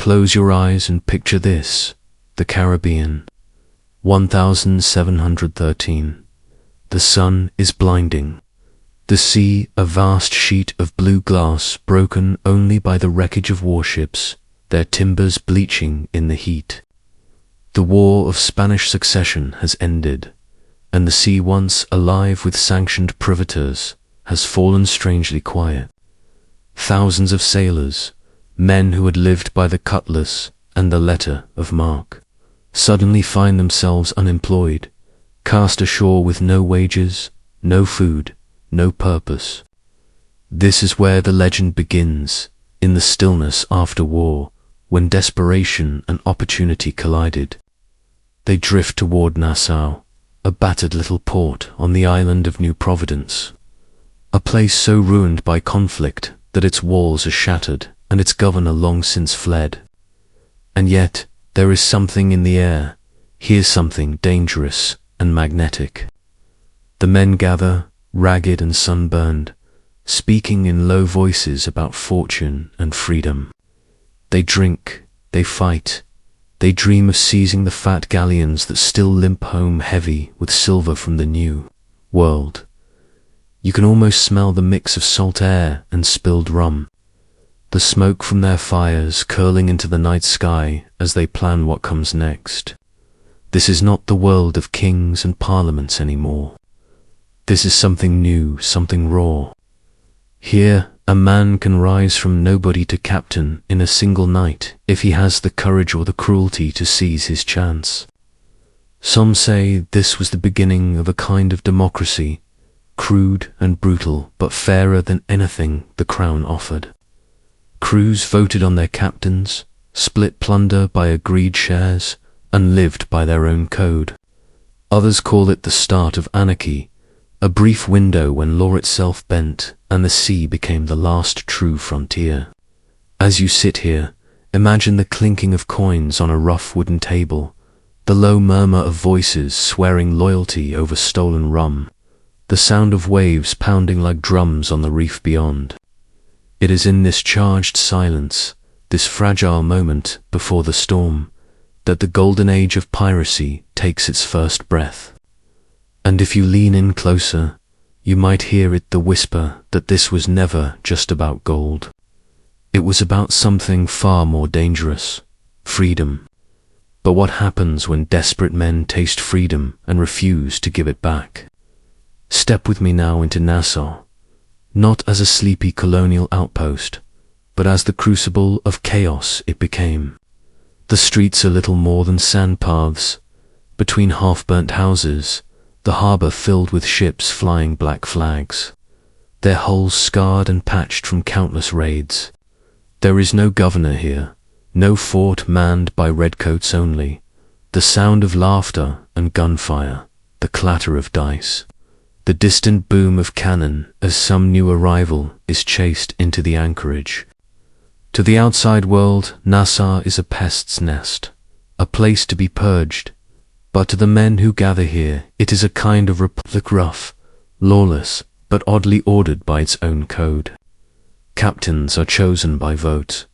Close your eyes and picture this, the Caribbean. 1713. The sun is blinding. The sea, a vast sheet of blue glass broken only by the wreckage of warships, their timbers bleaching in the heat. The War of Spanish Succession has ended, and the sea, once alive with sanctioned privateers, has fallen strangely quiet. Thousands of sailors, men who had lived by the cutlass and the letter of marque, suddenly find themselves unemployed, cast ashore with no wages, no food, no purpose. This is where the legend begins, in the stillness after war, when desperation and opportunity collided. They drift toward Nassau, a battered little port on the island of New Providence, a place so ruined by conflict that its walls are shattered and its governor long since fled. And yet, there is something in the air, here's something dangerous and magnetic. The men gather, ragged and sunburned, speaking in low voices about fortune and freedom. They drink, they fight, they dream of seizing the fat galleons that still limp home heavy with silver from the new world. You can almost smell the mix of salt air and spilled rum, the smoke from their fires curling into the night sky as they plan what comes next. This is not the world of kings and parliaments anymore. This is something new, something raw. Here, a man can rise from nobody to captain in a single night if he has the courage or the cruelty to seize his chance. Some say this was the beginning of a kind of democracy, crude and brutal, but fairer than anything the crown offered. Crews voted on their captains, split plunder by agreed shares, and lived by their own code. Others call it the start of anarchy, a brief window when law itself bent and the sea became the last true frontier. As you sit here, imagine the clinking of coins on a rough wooden table, the low murmur of voices swearing loyalty over stolen rum, the sound of waves pounding like drums on the reef beyond. It is in this charged silence, this fragile moment before the storm, that the golden age of piracy takes its first breath. And if you lean in closer, you might hear it the whisper that this was never just about gold. It was about something far more dangerous, freedom. But what happens when desperate men taste freedom and refuse to give it back? Step with me now into Nassau, not as a sleepy colonial outpost, but as the crucible of chaos it became. The streets are little more than sandpaths, between half-burnt houses, the harbour filled with ships flying black flags, their hulls scarred and patched from countless raids. There is no governor here, no fort manned by redcoats only, the sound of laughter and gunfire, the clatter of dice, the distant boom of cannon as some new arrival is chased into the anchorage. To the outside world, Nassau is a pest's nest, a place to be purged, but to the men who gather here, it is a kind of republic, rough, lawless, but oddly ordered by its own code. Captains are chosen by vote,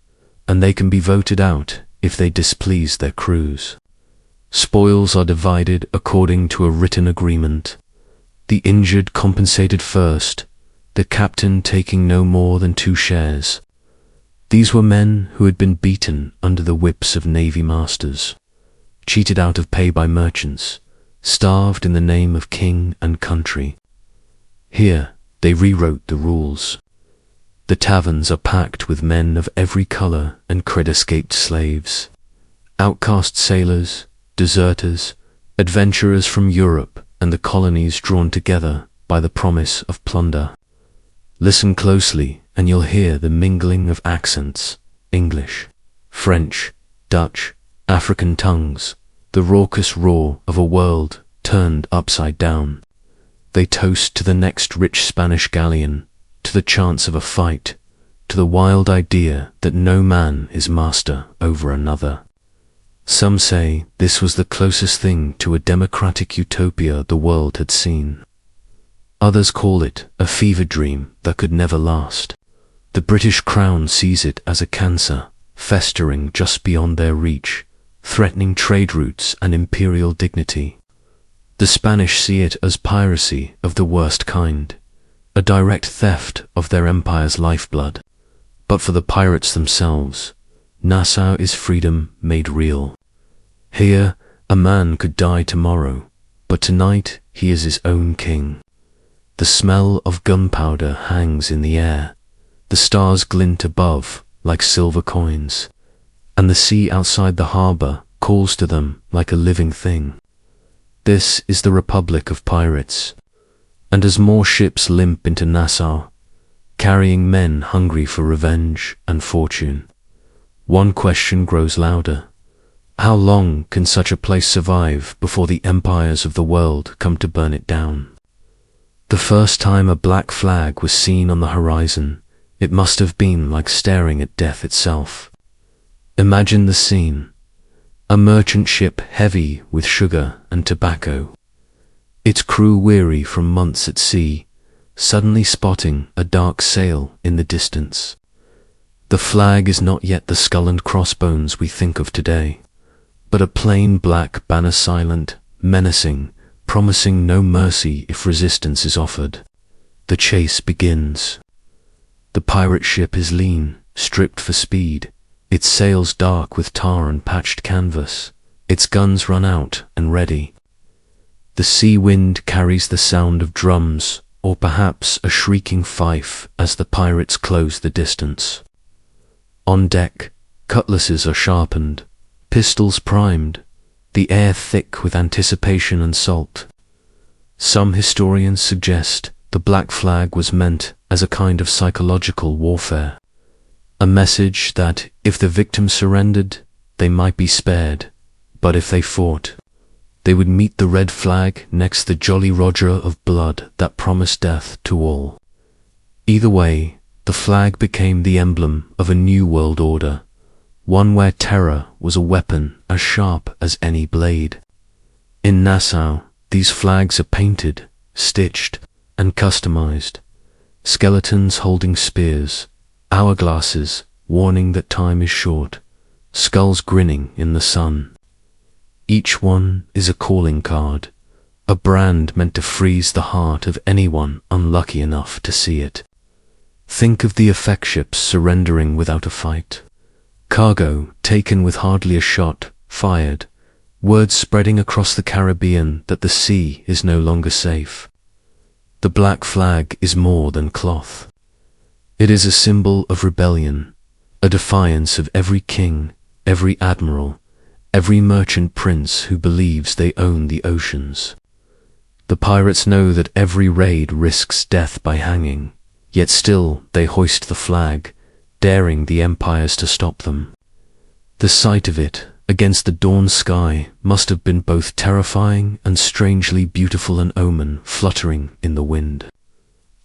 and they can be voted out if they displease their crews. Spoils are divided according to a written agreement, the injured compensated first, the captain taking no more than 2 shares. These were men who had been beaten under the whips of navy masters, cheated out of pay by merchants, starved in the name of king and country. Here they rewrote the rules. The taverns are packed with men of every colour and creed-escaped slaves, outcast sailors, deserters, adventurers from Europe and the colonies drawn together by the promise of plunder. Listen closely and you'll hear the mingling of accents, English, French, Dutch, African tongues, the raucous roar of a world turned upside down. They toast to the next rich Spanish galleon, to the chance of a fight, to the wild idea that no man is master over another. Some say this was the closest thing to a democratic utopia the world had seen. Others call it a fever dream that could never last. The British Crown sees it as a cancer, festering just beyond their reach, threatening trade routes and imperial dignity. The Spanish see it as piracy of the worst kind, a direct theft of their empire's lifeblood. But for the pirates themselves, Nassau is freedom made real. Here, a man could die tomorrow, but tonight he is his own king. The smell of gunpowder hangs in the air, the stars glint above like silver coins, and the sea outside the harbor calls to them like a living thing. This is the Republic of Pirates, and as more ships limp into Nassau, carrying men hungry for revenge and fortune, one question grows louder. How long can such a place survive before the empires of the world come to burn it down? The first time a black flag was seen on the horizon, it must have been like staring at death itself. Imagine the scene. A merchant ship heavy with sugar and tobacco, its crew weary from months at sea, suddenly spotting a dark sail in the distance. The flag is not yet the skull and crossbones we think of today, but a plain black banner, silent, menacing, promising no mercy if resistance is offered. The chase begins. The pirate ship is lean, stripped for speed, its sails dark with tar and patched canvas, its guns run out and ready. The sea wind carries the sound of drums, or perhaps a shrieking fife as the pirates close the distance. On deck, cutlasses are sharpened, pistols primed, the air thick with anticipation and salt. Some historians suggest the black flag was meant as a kind of psychological warfare, a message that if the victims surrendered, they might be spared, but if they fought, they would meet the red flag next the Jolly Roger of blood that promised death to all. Either way, the flag became the emblem of a new world order, one where terror was a weapon as sharp as any blade. In Nassau, these flags are painted, stitched, and customized. Skeletons holding spears, hourglasses warning that time is short, skulls grinning in the sun. Each one is a calling card, a brand meant to freeze the heart of anyone unlucky enough to see it. Think of the effect ships surrendering without a fight, cargo taken with hardly a shot fired, words spreading across the Caribbean that the sea is no longer safe. The black flag is more than cloth. It is a symbol of rebellion, a defiance of every king, every admiral, every merchant prince who believes they own the oceans. The pirates know that every raid risks death by hanging, yet still they hoist the flag, daring the empires to stop them. The sight of it against the dawn sky must have been both terrifying and strangely beautiful, an omen fluttering in the wind.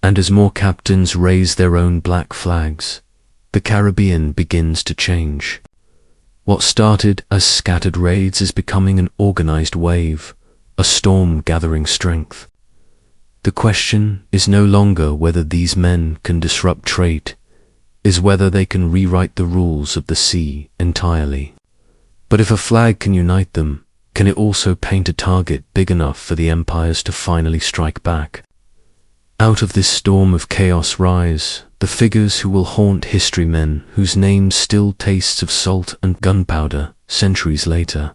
And as more captains raise their own black flags, the Caribbean begins to change. What started as scattered raids is becoming an organized wave, a storm gathering strength. The question is no longer whether these men can disrupt trade, is whether they can rewrite the rules of the sea entirely. But if a flag can unite them, can it also paint a target big enough for the empires to finally strike back? Out of this storm of chaos rise the figures who will haunt history, men whose names still tastes of salt and gunpowder centuries later.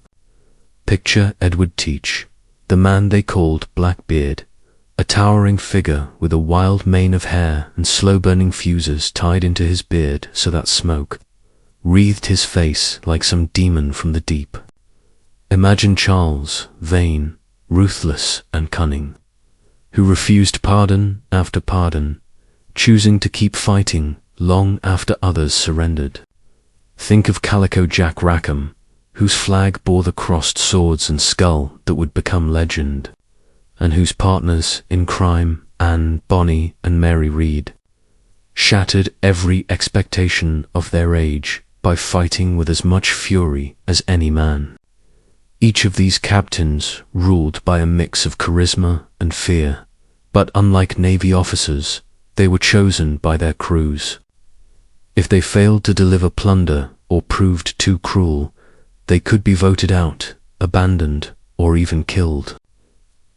Picture Edward Teach, the man they called Blackbeard, a towering figure with a wild mane of hair and slow-burning fuses tied into his beard so that smoke wreathed his face like some demon from the deep. Imagine Charles, vain, ruthless, and cunning, who refused pardon after pardon, choosing to keep fighting long after others surrendered. Think of Calico Jack Rackham, whose flag bore the crossed swords and skull that would become legend, and whose partners in crime, Anne, Bonnie, and Mary Read, shattered every expectation of their age by fighting with as much fury as any man. Each of these captains ruled by a mix of charisma and fear, but unlike Navy officers, they were chosen by their crews. If they failed to deliver plunder, or proved too cruel, they could be voted out, abandoned, or even killed.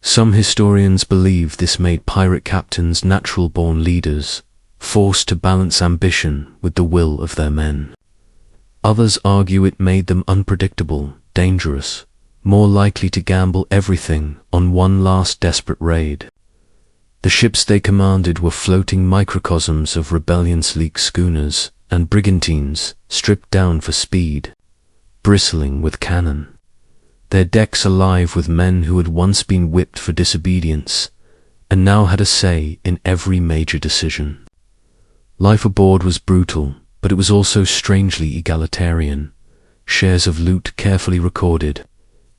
Some historians believe this made pirate captains natural-born leaders, forced to balance ambition with the will of their men. Others argue it made them unpredictable, dangerous, more likely to gamble everything on one last desperate raid. The ships they commanded were floating microcosms of rebellion, sleek schooners and brigantines stripped down for speed, bristling with cannon. Their decks alive with men who had once been whipped for disobedience and now had a say in every major decision. Life aboard was brutal, but it was also strangely egalitarian. Shares of loot carefully recorded,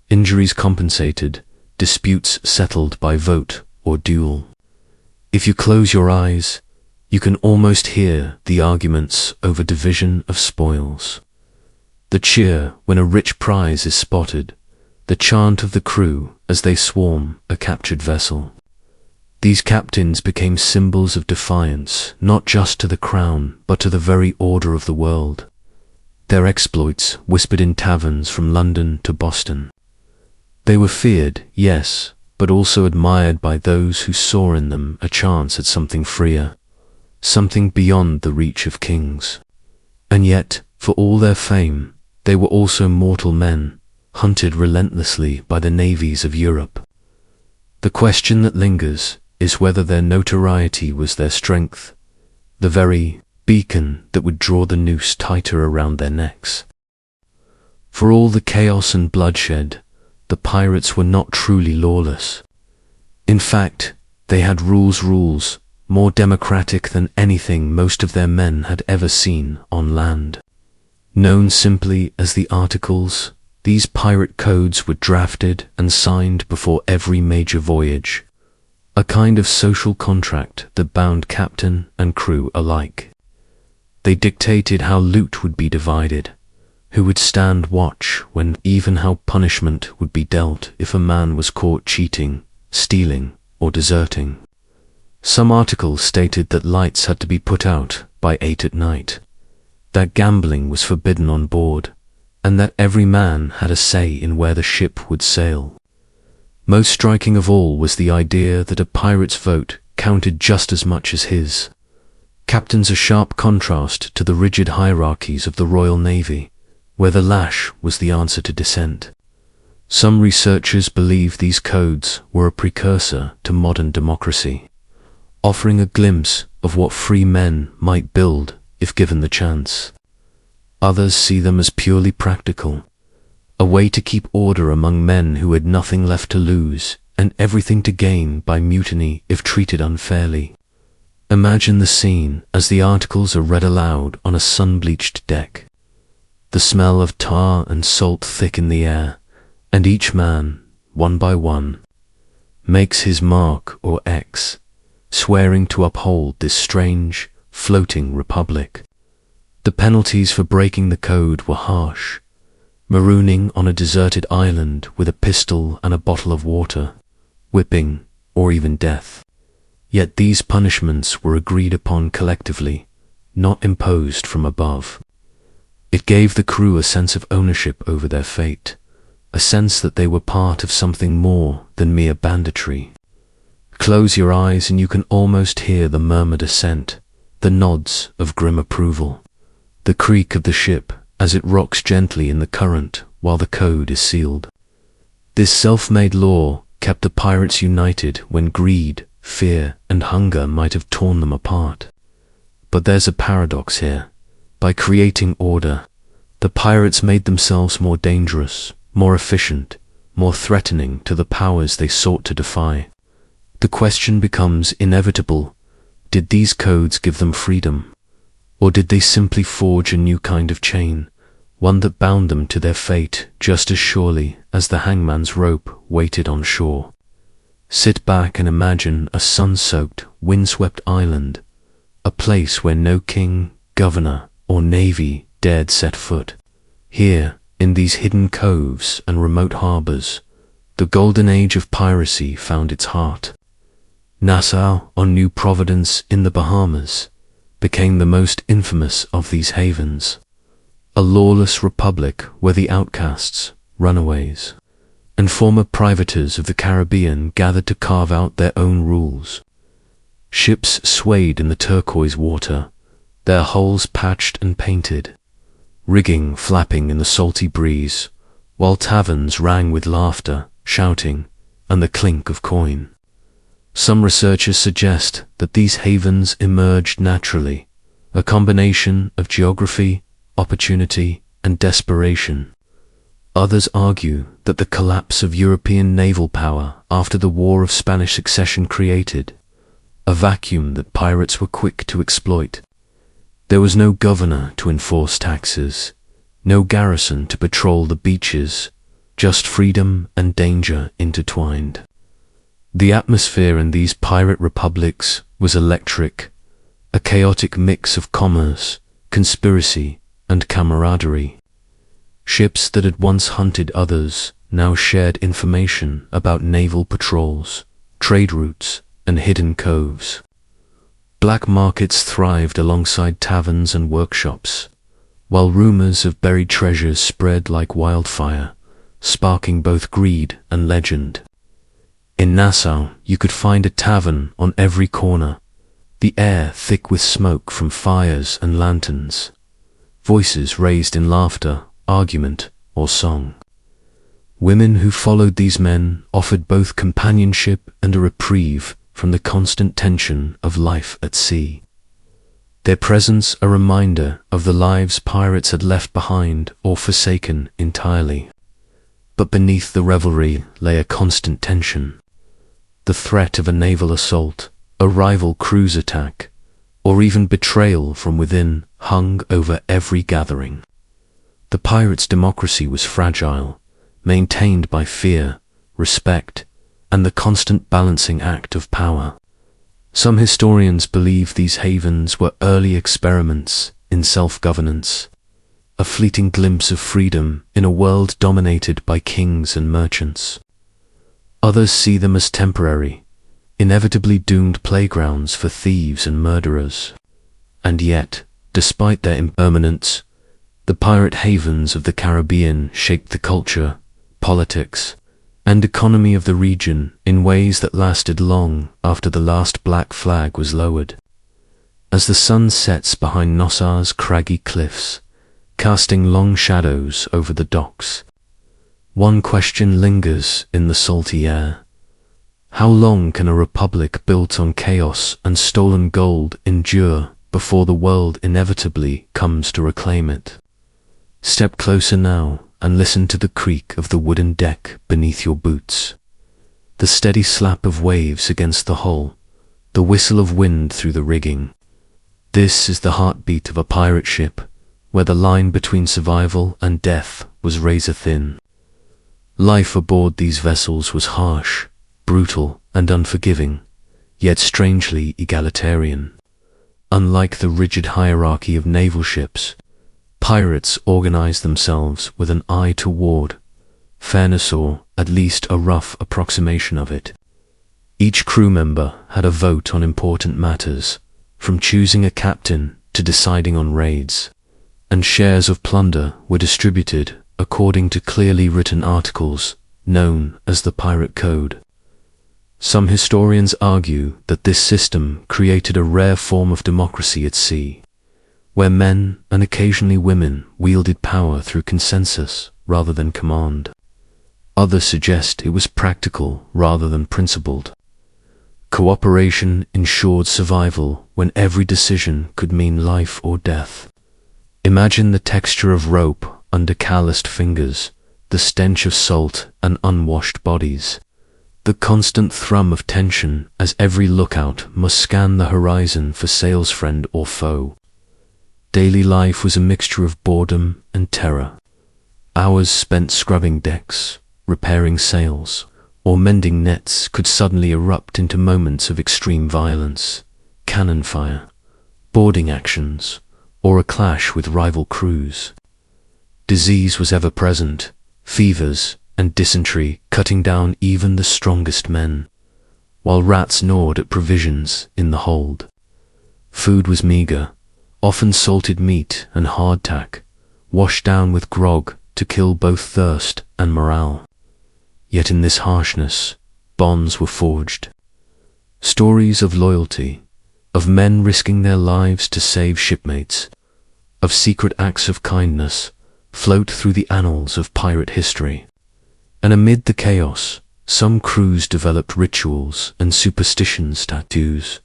injuries compensated, disputes settled by vote or duel. If you close your eyes, you can almost hear the arguments over division of spoils. The cheer when a rich prize is spotted, the chant of the crew as they swarm a captured vessel. These captains became symbols of defiance, not just to the crown, but to the very order of the world. Their exploits whispered in taverns from London to Boston. They were feared, yes, but also admired by those who saw in them a chance at something freer, something beyond the reach of kings. And yet, for all their fame, they were also mortal men, hunted relentlessly by the navies of Europe. The question that lingers is whether their notoriety was their strength, the very beacon that would draw the noose tighter around their necks. For all the chaos and bloodshed, the pirates were not truly lawless. In fact, they had rules more democratic than anything most of their men had ever seen on land. Known simply as the Articles, these pirate codes were drafted and signed before every major voyage, a kind of social contract that bound captain and crew alike. They dictated how loot would be divided, who would stand watch when, even how punishment would be dealt if a man was caught cheating, stealing, or deserting. Some articles stated that lights had to be put out by 8 at night, that gambling was forbidden on board, and that every man had a say in where the ship would sail. Most striking of all was the idea that a pirate's vote counted just as much as his. Captains, a sharp contrast to the rigid hierarchies of the Royal Navy, where the lash was the answer to dissent. Some researchers believe these codes were a precursor to modern democracy, offering a glimpse of what free men might build if given the chance. Others see them as purely practical, a way to keep order among men who had nothing left to lose and everything to gain by mutiny if treated unfairly. Imagine the scene as the Articles are read aloud on a sun-bleached deck. The smell of tar and salt thick in the air, and each man, one by one, makes his mark or X, swearing to uphold this strange, floating republic. The penalties for breaking the code were harsh: marooning on a deserted island with a pistol and a bottle of water, whipping, or even death. Yet these punishments were agreed upon collectively, not imposed from above. It gave the crew a sense of ownership over their fate, a sense that they were part of something more than mere banditry. Close your eyes and you can almost hear the murmured assent, the nods of grim approval, the creak of the ship as it rocks gently in the current while the code is sealed. This self-made law kept the pirates united when greed, fear, and hunger might have torn them apart. But there's a paradox here. By creating order, the pirates made themselves more dangerous, more efficient, more threatening to the powers they sought to defy. The question becomes inevitable: did these codes give them freedom? Or did they simply forge a new kind of chain, one that bound them to their fate just as surely as the hangman's rope waited on shore? Sit back and imagine a sun-soaked, windswept island, a place where no king, governor, or navy dared set foot. Here, in these hidden coves and remote harbors, the Golden Age of Piracy found its heart. Nassau, on New Providence in the Bahamas, became the most infamous of these havens. a lawless republic where the outcasts, runaways, and former privateers of the Caribbean gathered to carve out their own rules. Ships swayed in the turquoise water, their hulls patched and painted, rigging flapping in the salty breeze, while taverns rang with laughter, shouting, and the clink of coin. Some researchers suggest that these havens emerged naturally, a combination of geography, opportunity, and desperation. Others argue that the collapse of European naval power after the War of Spanish Succession created a vacuum that pirates were quick to exploit. There was no governor to enforce taxes, no garrison to patrol the beaches, just freedom and danger intertwined. The atmosphere in these pirate republics was electric, a chaotic mix of commerce, conspiracy, and camaraderie. Ships that had once hunted others now shared information about naval patrols, trade routes, and hidden coves. Black markets thrived alongside taverns and workshops, while rumors of buried treasures spread like wildfire, sparking both greed and legend. In Nassau, you could find a tavern on every corner, the air thick with smoke from fires and lanterns, voices raised in laughter, argument, or song. Women who followed these men offered both companionship and a reprieve from the constant tension of life at sea. Their presence a reminder of the lives pirates had left behind or forsaken entirely. But beneath the revelry lay a constant tension. The threat of a naval assault, a rival cruise attack, or even betrayal from within hung over every gathering. The pirates' democracy was fragile, maintained by fear, respect, and the constant balancing act of power. Some historians believe these havens were early experiments in self-governance, a fleeting glimpse of freedom in a world dominated by kings and merchants. Others see them as temporary, inevitably doomed playgrounds for thieves and murderers. And yet, despite their impermanence, the pirate havens of the Caribbean shaped the culture, politics, and economy of the region in ways that lasted long after the last black flag was lowered. As the sun sets behind Nassau's craggy cliffs, casting long shadows over the docks, one question lingers in the salty air. How long can a republic built on chaos and stolen gold endure before the world inevitably comes to reclaim it? Step closer now and listen to the creak of the wooden deck beneath your boots, the steady slap of waves against the hull, the whistle of wind through the rigging. This is the heartbeat of a pirate ship, where the line between survival and death was razor thin. Life aboard these vessels was harsh, brutal, and unforgiving, yet strangely egalitarian. Unlike the rigid hierarchy of naval ships, pirates organized themselves with an eye toward fairness, or at least a rough approximation of it. Each crew member had a vote on important matters, from choosing a captain to deciding on raids, and shares of plunder were distributed according to clearly written articles known as the Pirate Code. Some historians argue that this system created a rare form of democracy at sea, where men and occasionally women wielded power through consensus rather than command. Others suggest it was practical rather than principled. Cooperation ensured survival when every decision could mean life or death. Imagine the texture of rope under calloused fingers, the stench of salt and unwashed bodies, the constant thrum of tension as every lookout must scan the horizon for sails friend or foe. Daily life was a mixture of boredom and terror. Hours spent scrubbing decks, repairing sails, or mending nets could suddenly erupt into moments of extreme violence, cannon fire, boarding actions, or a clash with rival crews. Disease was ever present, fevers and dysentery cutting down even the strongest men, while rats gnawed at provisions in the hold. Food was meager, often salted meat and hardtack, washed down with grog to kill both thirst and morale. Yet in this harshness, bonds were forged. Stories of loyalty, of men risking their lives to save shipmates, of secret acts of kindness, float through the annals of pirate history. And amid the chaos, some crews developed rituals and superstitions, tattoos,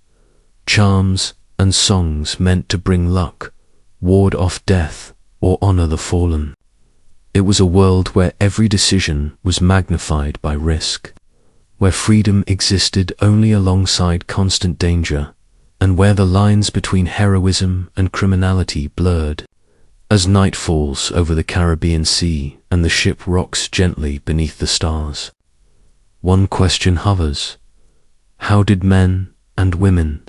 charms and songs meant to bring luck, ward off death, or honor the fallen. It was a world where every decision was magnified by risk, where freedom existed only alongside constant danger, and where the lines between heroism and criminality blurred. As night falls over the Caribbean Sea and the ship rocks gently beneath the stars, one question hovers: how did men and women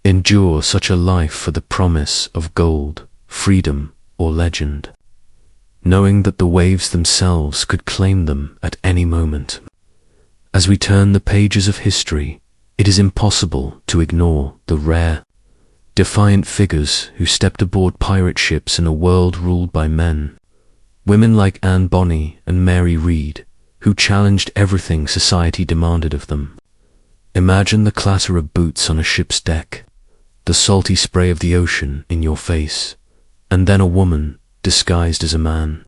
endure such a life for the promise of gold, freedom, or legend, knowing that the waves themselves could claim them at any moment? As we turn the pages of history, it is impossible to ignore the rare, defiant figures who stepped aboard pirate ships in a world ruled by men. Women like Anne Bonny and Mary Read, who challenged everything society demanded of them. Imagine the clatter of boots on a ship's deck, the salty spray of the ocean in your face, and then a woman, disguised as a man,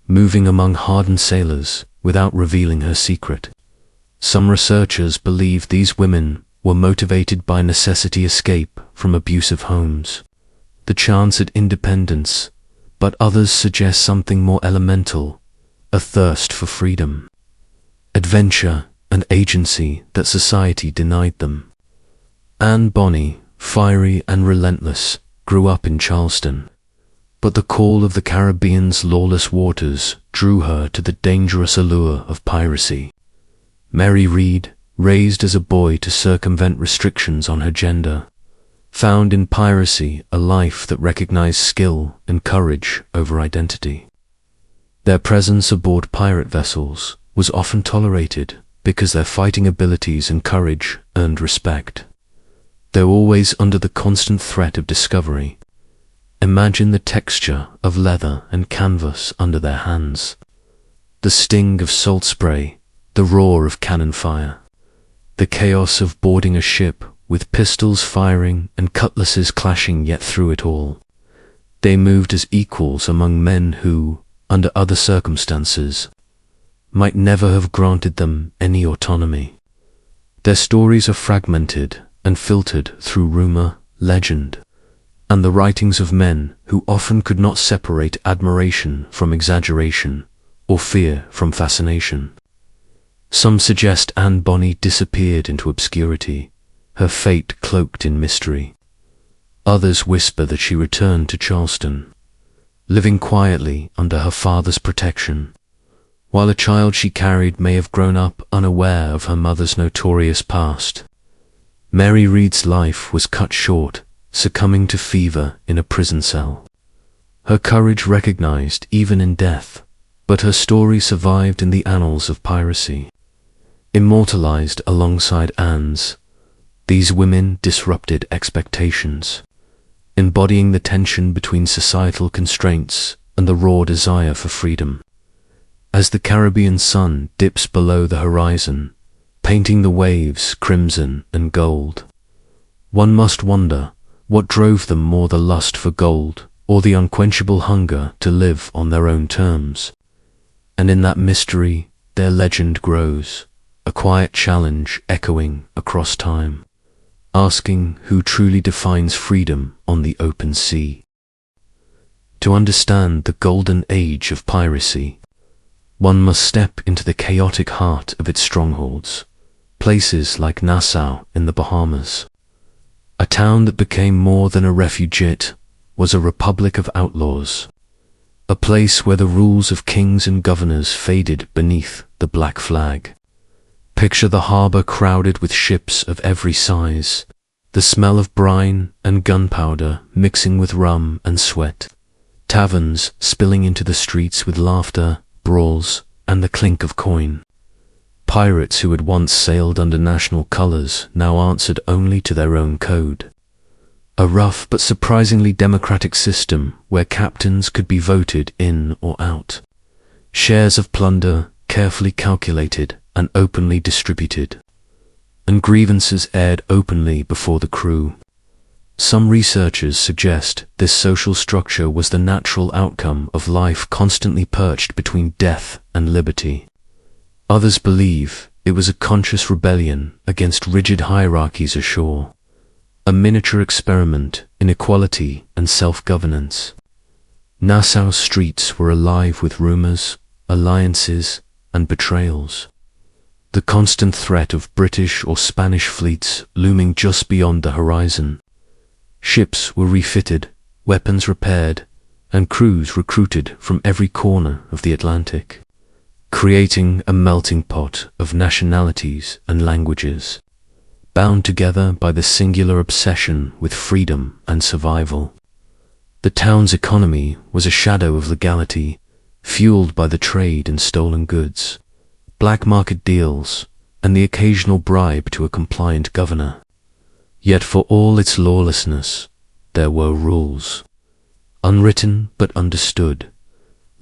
moving among hardened sailors without revealing her secret. Some researchers believe these women were motivated by necessity escape from abusive homes, the chance at independence, but others suggest something more elemental, a thirst for freedom, adventure, and agency that society denied them. Anne Bonny, fiery and relentless, grew up in Charleston, but the call of the Caribbean's lawless waters drew her to the dangerous allure of piracy. Mary Read, raised as a boy to circumvent restrictions on her gender, found in piracy a life that recognized skill and courage over identity. Their presence aboard pirate vessels was often tolerated because their fighting abilities and courage earned respect. Though always under the constant threat of discovery, imagine the texture of leather and canvas under their hands, the sting of salt spray, the roar of cannon fire, the chaos of boarding a ship with pistols firing and cutlasses clashing. Yet through it all, they moved as equals among men who, under other circumstances, might never have granted them any autonomy. Their stories are fragmented and filtered through rumor, legend, and the writings of men who often could not separate admiration from exaggeration or fear from fascination. Some suggest Anne Bonny disappeared into obscurity, her fate cloaked in mystery. Others whisper that she returned to Charleston, living quietly under her father's protection, while a child she carried may have grown up unaware of her mother's notorious past. Mary Read's life was cut short, succumbing to fever in a prison cell. Her courage recognized even in death, but her story survived in the annals of piracy. Immortalized alongside Anne's, these women disrupted expectations, embodying the tension between societal constraints and the raw desire for freedom. As the Caribbean sun dips below the horizon, painting the waves crimson and gold, one must wonder what drove them more, the lust for gold or the unquenchable hunger to live on their own terms. And in that mystery, their legend grows, a quiet challenge echoing across time, asking who truly defines freedom on the open sea. To understand the golden age of piracy, one must step into the chaotic heart of its strongholds, places like Nassau in the Bahamas. A town that became more than a refugiate was a republic of outlaws, a place where the rules of kings and governors faded beneath the black flag. Picture the harbor crowded with ships of every size, the smell of brine and gunpowder mixing with rum and sweat, taverns spilling into the streets with laughter, brawls, and the clink of coin. Pirates who had once sailed under national colors now answered only to their own code. A rough but surprisingly democratic system where captains could be voted in or out. Shares of plunder carefully calculated and openly distributed. And grievances aired openly before the crew. Some researchers suggest this social structure was the natural outcome of life constantly perched between death and liberty. Others believe it was a conscious rebellion against rigid hierarchies ashore, a miniature experiment in equality and self-governance. Nassau's streets were alive with rumors, alliances, and betrayals. The constant threat of British or Spanish fleets looming just beyond the horizon. Ships were refitted, weapons repaired, and crews recruited from every corner of the Atlantic, creating a melting pot of nationalities and languages, bound together by the singular obsession with freedom and survival. The town's economy was a shadow of legality, fueled by the trade in stolen goods, black market deals, and the occasional bribe to a compliant governor. Yet for all its lawlessness, there were rules, unwritten but understood,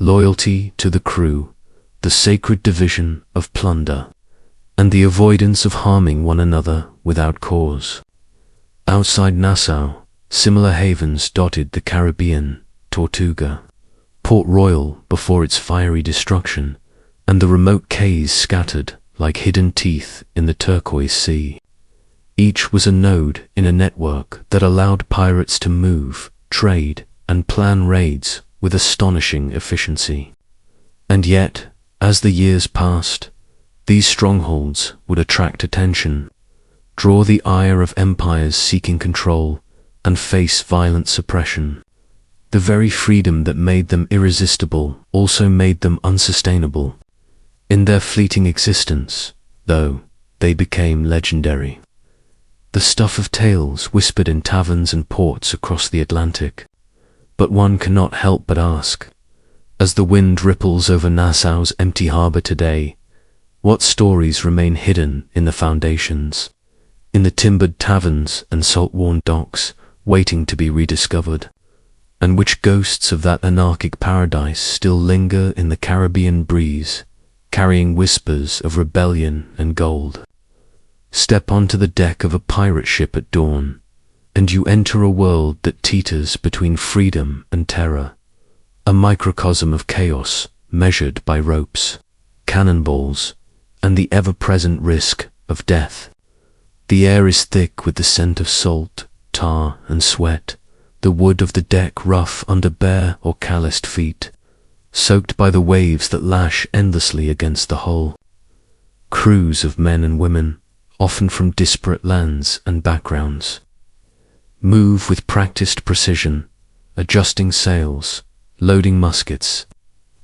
loyalty to the crew, the sacred division of plunder, and the avoidance of harming one another without cause. Outside Nassau, similar havens dotted the Caribbean, Tortuga, Port Royal before its fiery destruction, and the remote cays scattered like hidden teeth in the turquoise sea. Each was a node in a network that allowed pirates to move, trade, and plan raids with astonishing efficiency. And yet, as the years passed, these strongholds would attract attention, draw the ire of empires seeking control, and face violent suppression. The very freedom that made them irresistible also made them unsustainable. In their fleeting existence, though, they became legendary. The stuff of tales whispered in taverns and ports across the Atlantic. But one cannot help but ask, as the wind ripples over Nassau's empty harbor today, what stories remain hidden in the foundations, in the timbered taverns and salt-worn docks, waiting to be rediscovered, and which ghosts of that anarchic paradise still linger in the Caribbean breeze, carrying whispers of rebellion and gold. Step onto the deck of a pirate ship at dawn, and you enter a world that teeters between freedom and terror, a microcosm of chaos measured by ropes, cannonballs, and the ever-present risk of death. The air is thick with the scent of salt, tar, and sweat, the wood of the deck rough under bare or calloused feet, soaked by the waves that lash endlessly against the hull. Crews of men and women, often from disparate lands and backgrounds, move with practiced precision, adjusting sails, loading muskets,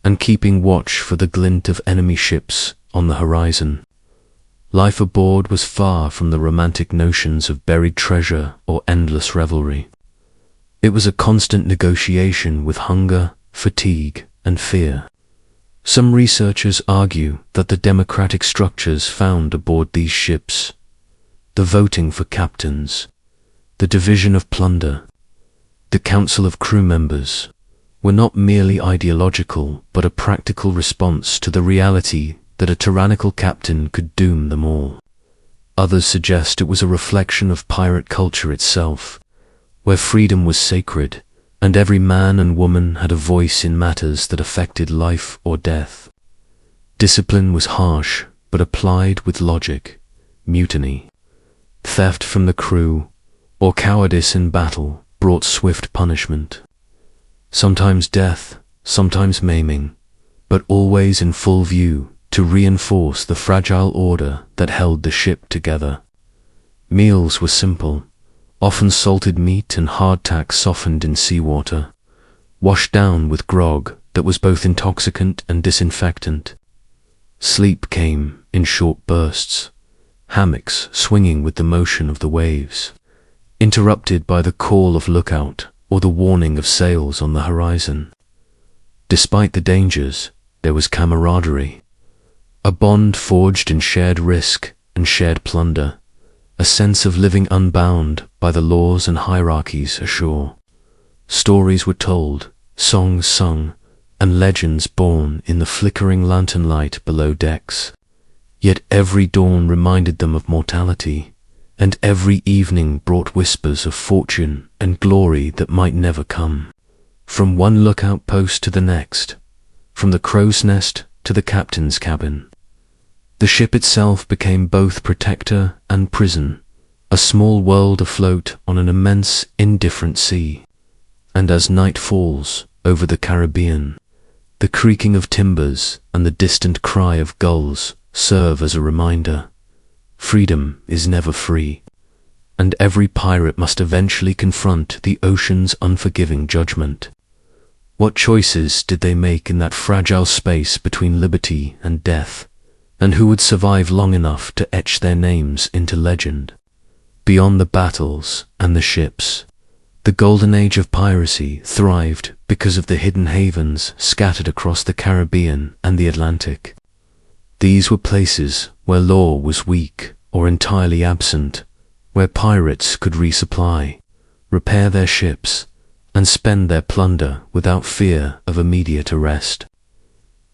and keeping watch for the glint of enemy ships on the horizon. Life aboard was far from the romantic notions of buried treasure or endless revelry. It was a constant negotiation with hunger, fatigue, and fear. Some researchers argue that the democratic structures found aboard these ships, the voting for captains, the division of plunder, the council of crew members, were not merely ideological but a practical response to the reality that a tyrannical captain could doom them all. Others suggest it was a reflection of pirate culture itself, where freedom was sacred, and every man and woman had a voice in matters that affected life or death. Discipline was harsh, but applied with logic. Mutiny, theft from the crew, or cowardice in battle brought swift punishment. Sometimes death, sometimes maiming, but always in full view to reinforce the fragile order that held the ship together. Meals were simple, often salted meat and hardtack softened in seawater, washed down with grog that was both intoxicant and disinfectant. Sleep came in short bursts, hammocks swinging with the motion of the waves, interrupted by the call of lookout or the warning of sails on the horizon. Despite the dangers, there was camaraderie, a bond forged in shared risk and shared plunder, a sense of living unbound by the laws and hierarchies ashore. Stories were told, songs sung, and legends born in the flickering lantern light below decks. Yet every dawn reminded them of mortality, and every evening brought whispers of fortune and glory that might never come. From one lookout post to the next, from the crow's nest to the captain's cabin, the ship itself became both protector and prison, a small world afloat on an immense, indifferent sea. And as night falls over the Caribbean, the creaking of timbers and the distant cry of gulls serve as a reminder. Freedom is never free, and every pirate must eventually confront the ocean's unforgiving judgment. What choices did they make in that fragile space between liberty and death, and who would survive long enough to etch their names into legend? Beyond the battles and the ships, the Golden Age of Piracy thrived because of the hidden havens scattered across the Caribbean and the Atlantic. These were places where law was weak or entirely absent, where pirates could resupply, repair their ships, and spend their plunder without fear of immediate arrest.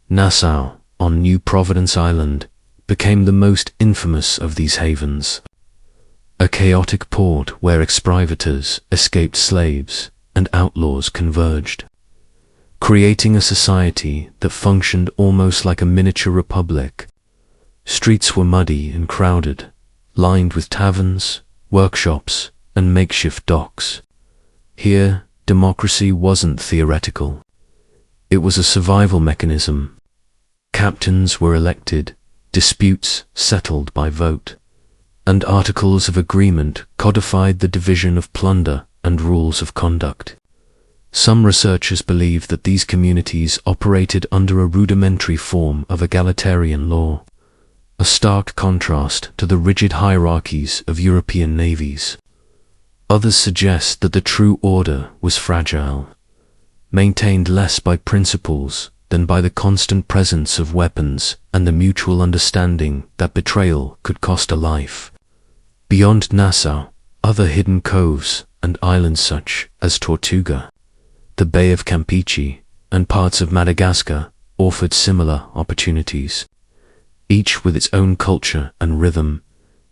Nassau, on New Providence Island, became the most infamous of these havens. A chaotic port where exprivators escaped slaves and outlaws converged, creating a society that functioned almost like a miniature republic. Streets were muddy and crowded, lined with taverns, workshops, and makeshift docks. Here, democracy wasn't theoretical. It was a survival mechanism. Captains were elected, disputes settled by vote, and articles of agreement codified the division of plunder and rules of conduct. Some researchers believe that these communities operated under a rudimentary form of egalitarian law, a stark contrast to the rigid hierarchies of European navies. Others suggest that the true order was fragile, maintained less by principles than by the constant presence of weapons and the mutual understanding that betrayal could cost a life. Beyond Nassau, other hidden coves and islands such as Tortuga, the Bay of Campeche, and parts of Madagascar offered similar opportunities, each with its own culture and rhythm,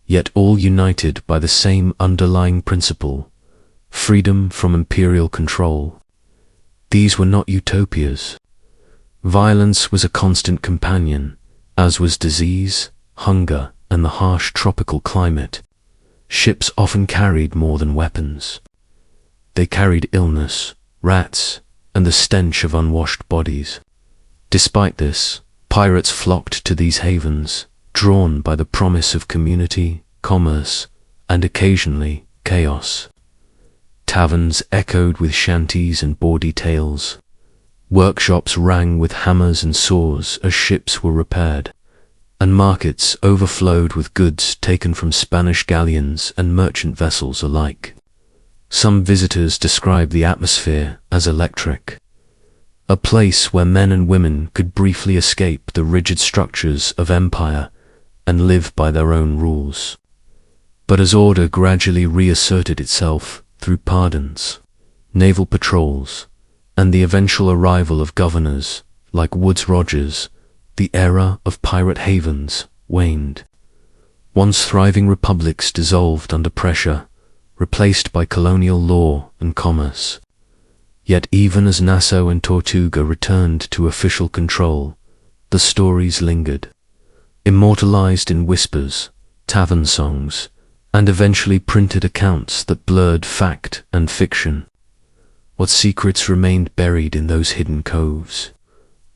yet all united by the same underlying principle: freedom from imperial control. These were not utopias. Violence was a constant companion, as was disease, hunger, and the harsh tropical climate. Ships often carried more than weapons. They carried illness, rats, and the stench of unwashed bodies. Despite this, pirates flocked to these havens, drawn by the promise of community, commerce, and occasionally chaos. Taverns echoed with shanties and bawdy tales. Workshops rang with hammers and saws as ships were repaired, and markets overflowed with goods taken from Spanish galleons and merchant vessels alike. Some visitors describe the atmosphere as electric, a place where men and women could briefly escape the rigid structures of empire and live by their own rules. But as order gradually reasserted itself through pardons, naval patrols, and the eventual arrival of governors like Woodes Rogers, the era of pirate havens waned. Once thriving republics dissolved under pressure, replaced by colonial law and commerce. Yet even as Nassau and Tortuga returned to official control, the stories lingered, immortalized in whispers, tavern songs, and eventually printed accounts that blurred fact and fiction. What secrets remained buried in those hidden coves?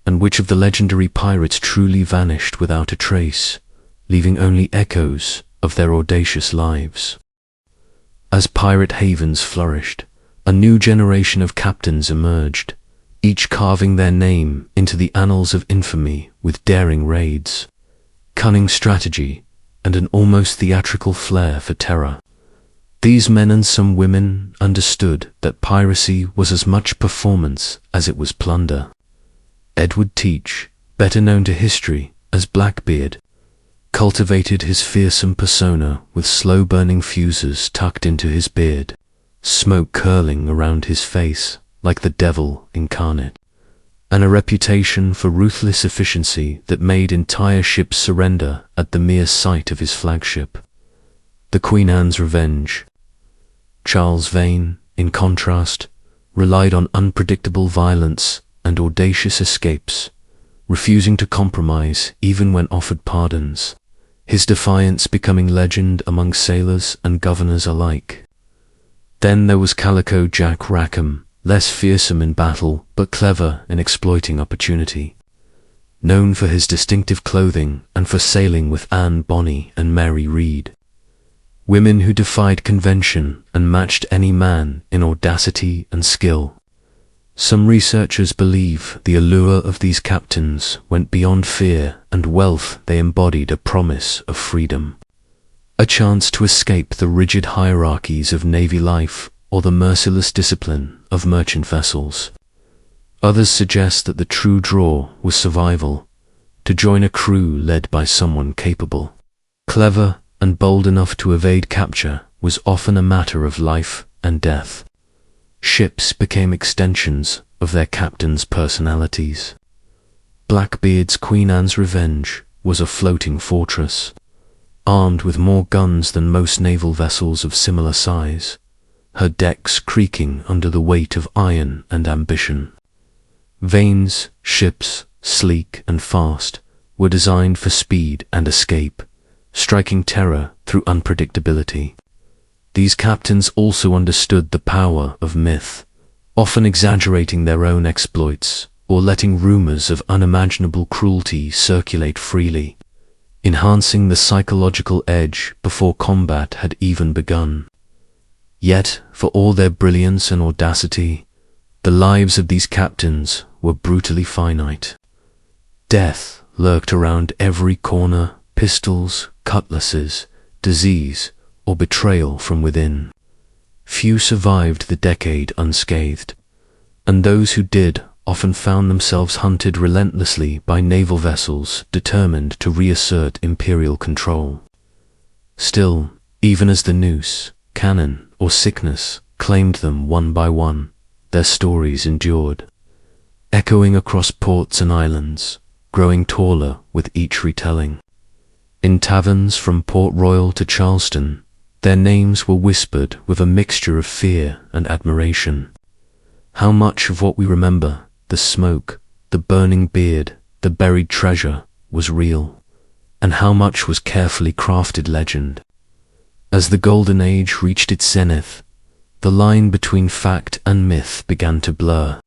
And which of the legendary pirates truly vanished without a trace, leaving only echoes of their audacious lives? As pirate havens flourished, a new generation of captains emerged, each carving their name into the annals of infamy with daring raids, cunning strategy, and an almost theatrical flair for terror. These men and some women understood that piracy was as much performance as it was plunder. Edward Teach, better known to history as Blackbeard, cultivated his fearsome persona with slow-burning fuses tucked into his beard, smoke curling around his face like the devil incarnate, and a reputation for ruthless efficiency that made entire ships surrender at the mere sight of his flagship. The Queen Anne's Revenge. Charles Vane, in contrast, relied on unpredictable violence and audacious escapes, refusing to compromise even when offered pardons, his defiance becoming legend among sailors and governors alike. Then there was Calico Jack Rackham, less fearsome in battle but clever in exploiting opportunity. Known for his distinctive clothing and for sailing with Anne Bonny and Mary Read, women who defied convention and matched any man in audacity and skill. Some researchers believe the allure of these captains went beyond fear and wealth. They embodied a promise of freedom, a chance to escape the rigid hierarchies of navy life or the merciless discipline of merchant vessels. Others suggest that the true draw was survival, to join a crew led by someone capable, clever, and bold enough to evade capture was often a matter of life and death. Ships became extensions of their captains' personalities. Blackbeard's Queen Anne's Revenge was a floating fortress, armed with more guns than most naval vessels of similar size, her decks creaking under the weight of iron and ambition. Vane's ships, sleek and fast, were designed for speed and escape, striking terror through unpredictability. These captains also understood the power of myth, often exaggerating their own exploits or letting rumors of unimaginable cruelty circulate freely, enhancing the psychological edge before combat had even begun. Yet, for all their brilliance and audacity, the lives of these captains were brutally finite. Death lurked around every corner, pistols, cutlasses, disease, or betrayal from within. Few survived the decade unscathed, and those who did often found themselves hunted relentlessly by naval vessels determined to reassert imperial control. Still, even as the noose, cannon, or sickness claimed them one by one, their stories endured, echoing across ports and islands, growing taller with each retelling. In taverns from Port Royal to Charleston, their names were whispered with a mixture of fear and admiration. How much of what we remember, the smoke, the burning beard, the buried treasure, was real, and how much was carefully crafted legend? As the Golden Age reached its zenith, the line between fact and myth began to blur,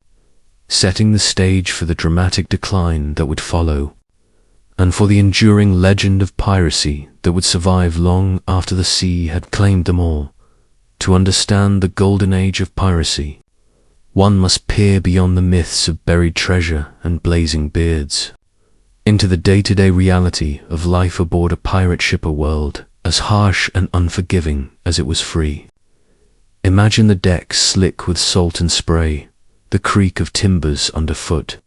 setting the stage for the dramatic decline that would follow, and for the enduring legend of piracy that would survive long after the sea had claimed them all. To understand the Golden Age of Piracy, one must peer beyond the myths of buried treasure and blazing beards, into the day-to-day reality of life aboard a pirate ship, a world as harsh and unforgiving as it was free. Imagine the decks slick with salt and spray, the creak of timbers underfoot,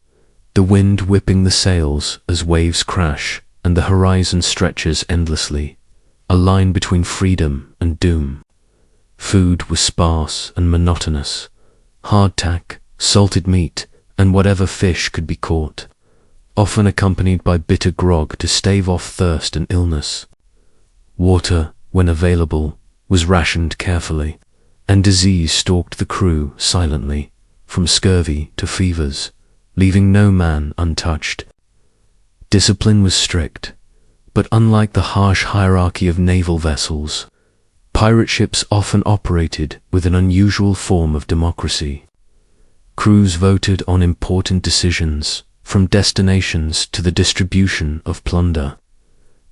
the wind whipping the sails as waves crash, and the horizon stretches endlessly, a line between freedom and doom. Food was sparse and monotonous, hardtack, salted meat, and whatever fish could be caught, often accompanied by bitter grog to stave off thirst and illness. Water, when available, was rationed carefully, and disease stalked the crew silently, from scurvy to fevers, leaving no man untouched. Discipline was strict, but unlike the harsh hierarchy of naval vessels, pirate ships often operated with an unusual form of democracy. Crews voted on important decisions, from destinations to the distribution of plunder,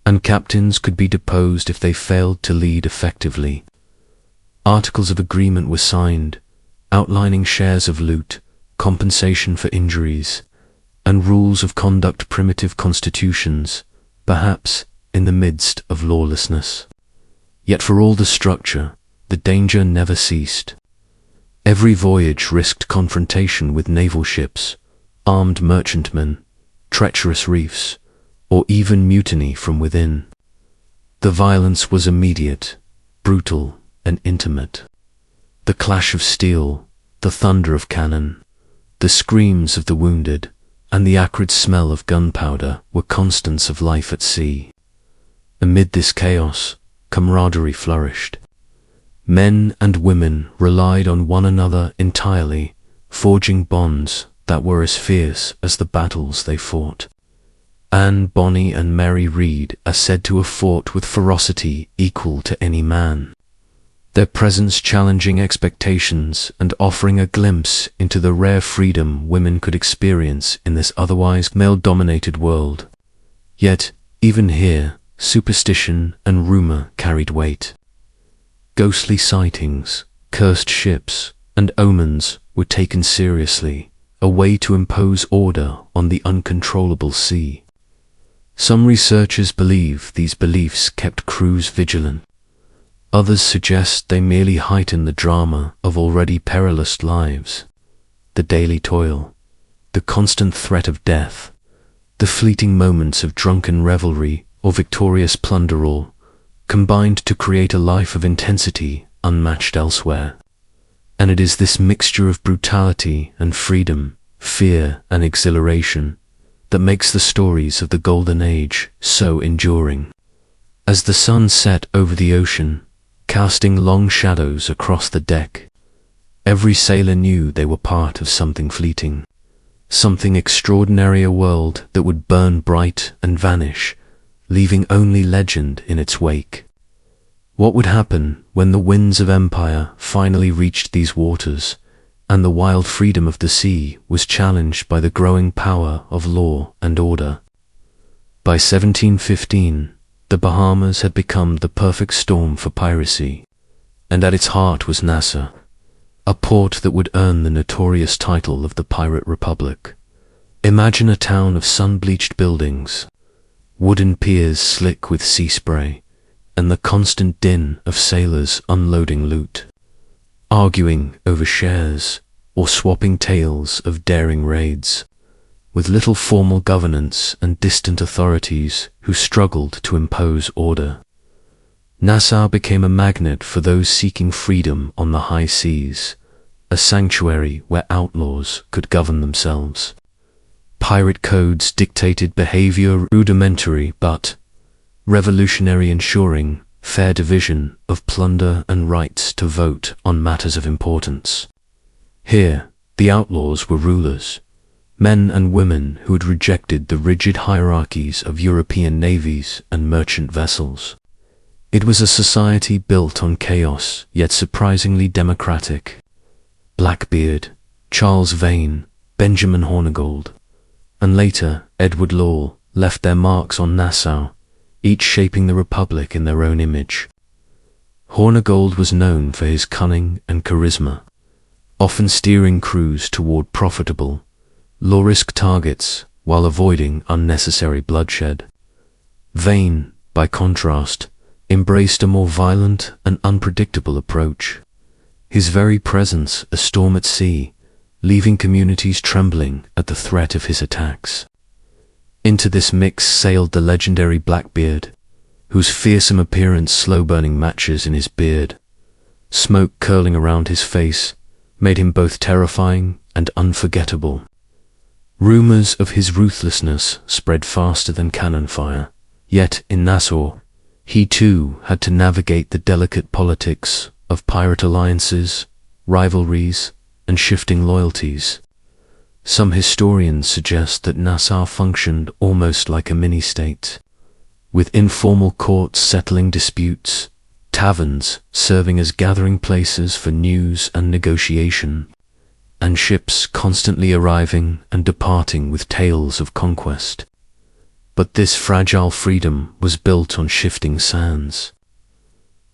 and captains could be deposed if they failed to lead effectively. Articles of agreement were signed, outlining shares of loot, compensation for injuries, and rules of conduct. Primitive constitutions, perhaps in the midst of lawlessness. Yet for all the structure, the danger never ceased. Every voyage risked confrontation with naval ships, armed merchantmen, treacherous reefs, or even mutiny from within. The violence was immediate, brutal, and intimate. The clash of steel, the thunder of cannon, the screams of the wounded, and the acrid smell of gunpowder were constants of life at sea. Amid this chaos, camaraderie flourished. Men and women relied on one another entirely, forging bonds that were as fierce as the battles they fought. Anne Bonny and Mary Read are said to have fought with ferocity equal to any man, their presence challenging expectations and offering a glimpse into the rare freedom women could experience in this otherwise male-dominated world. Yet, even here, superstition and rumor carried weight. Ghostly sightings, cursed ships, and omens were taken seriously, a way to impose order on the uncontrollable sea. Some researchers believe these beliefs kept crews vigilant. Others suggest they merely heighten the drama of already perilous lives. The daily toil, the constant threat of death, the fleeting moments of drunken revelry or victorious plunder all combined to create a life of intensity unmatched elsewhere. And it is this mixture of brutality and freedom, fear and exhilaration, that makes the stories of the Golden Age so enduring. As the sun set over the ocean, casting long shadows across the deck, every sailor knew they were part of something fleeting, something extraordinary, a world that would burn bright and vanish, leaving only legend in its wake. What would happen when the winds of empire finally reached these waters, and the wild freedom of the sea was challenged by the growing power of law and order? By 1715, the Bahamas had become the perfect storm for piracy, and at its heart was Nassau, a port that would earn the notorious title of the Pirate Republic. Imagine a town of sun-bleached buildings, wooden piers slick with sea spray, and the constant din of sailors unloading loot, arguing over shares, or swapping tales of daring raids, with little formal governance and distant authorities who struggled to impose order. Nassau became a magnet for those seeking freedom on the high seas, a sanctuary where outlaws could govern themselves. Pirate codes dictated behavior, rudimentary but revolutionary, ensuring fair division of plunder and rights to vote on matters of importance. Here, the outlaws were rulers, men and women who had rejected the rigid hierarchies of European navies and merchant vessels. It was a society built on chaos, yet surprisingly democratic. Blackbeard, Charles Vane, Benjamin Hornigold, and later Edward Law left their marks on Nassau, each shaping the Republic in their own image. Hornigold was known for his cunning and charisma, often steering crews toward profitable, low-risk targets while avoiding unnecessary bloodshed. Vane, by contrast, embraced a more violent and unpredictable approach, his very presence a storm at sea, leaving communities trembling at the threat of his attacks. Into this mix sailed the legendary Blackbeard, whose fearsome appearance, slow-burning matches in his beard, smoke curling around his face, made him both terrifying and unforgettable. Rumors of his ruthlessness spread faster than cannon fire, yet in Nassau, he too had to navigate the delicate politics of pirate alliances, rivalries, and shifting loyalties. Some historians suggest that Nassau functioned almost like a mini-state, with informal courts settling disputes, taverns serving as gathering places for news and negotiation, and ships constantly arriving and departing with tales of conquest. But this fragile freedom was built on shifting sands.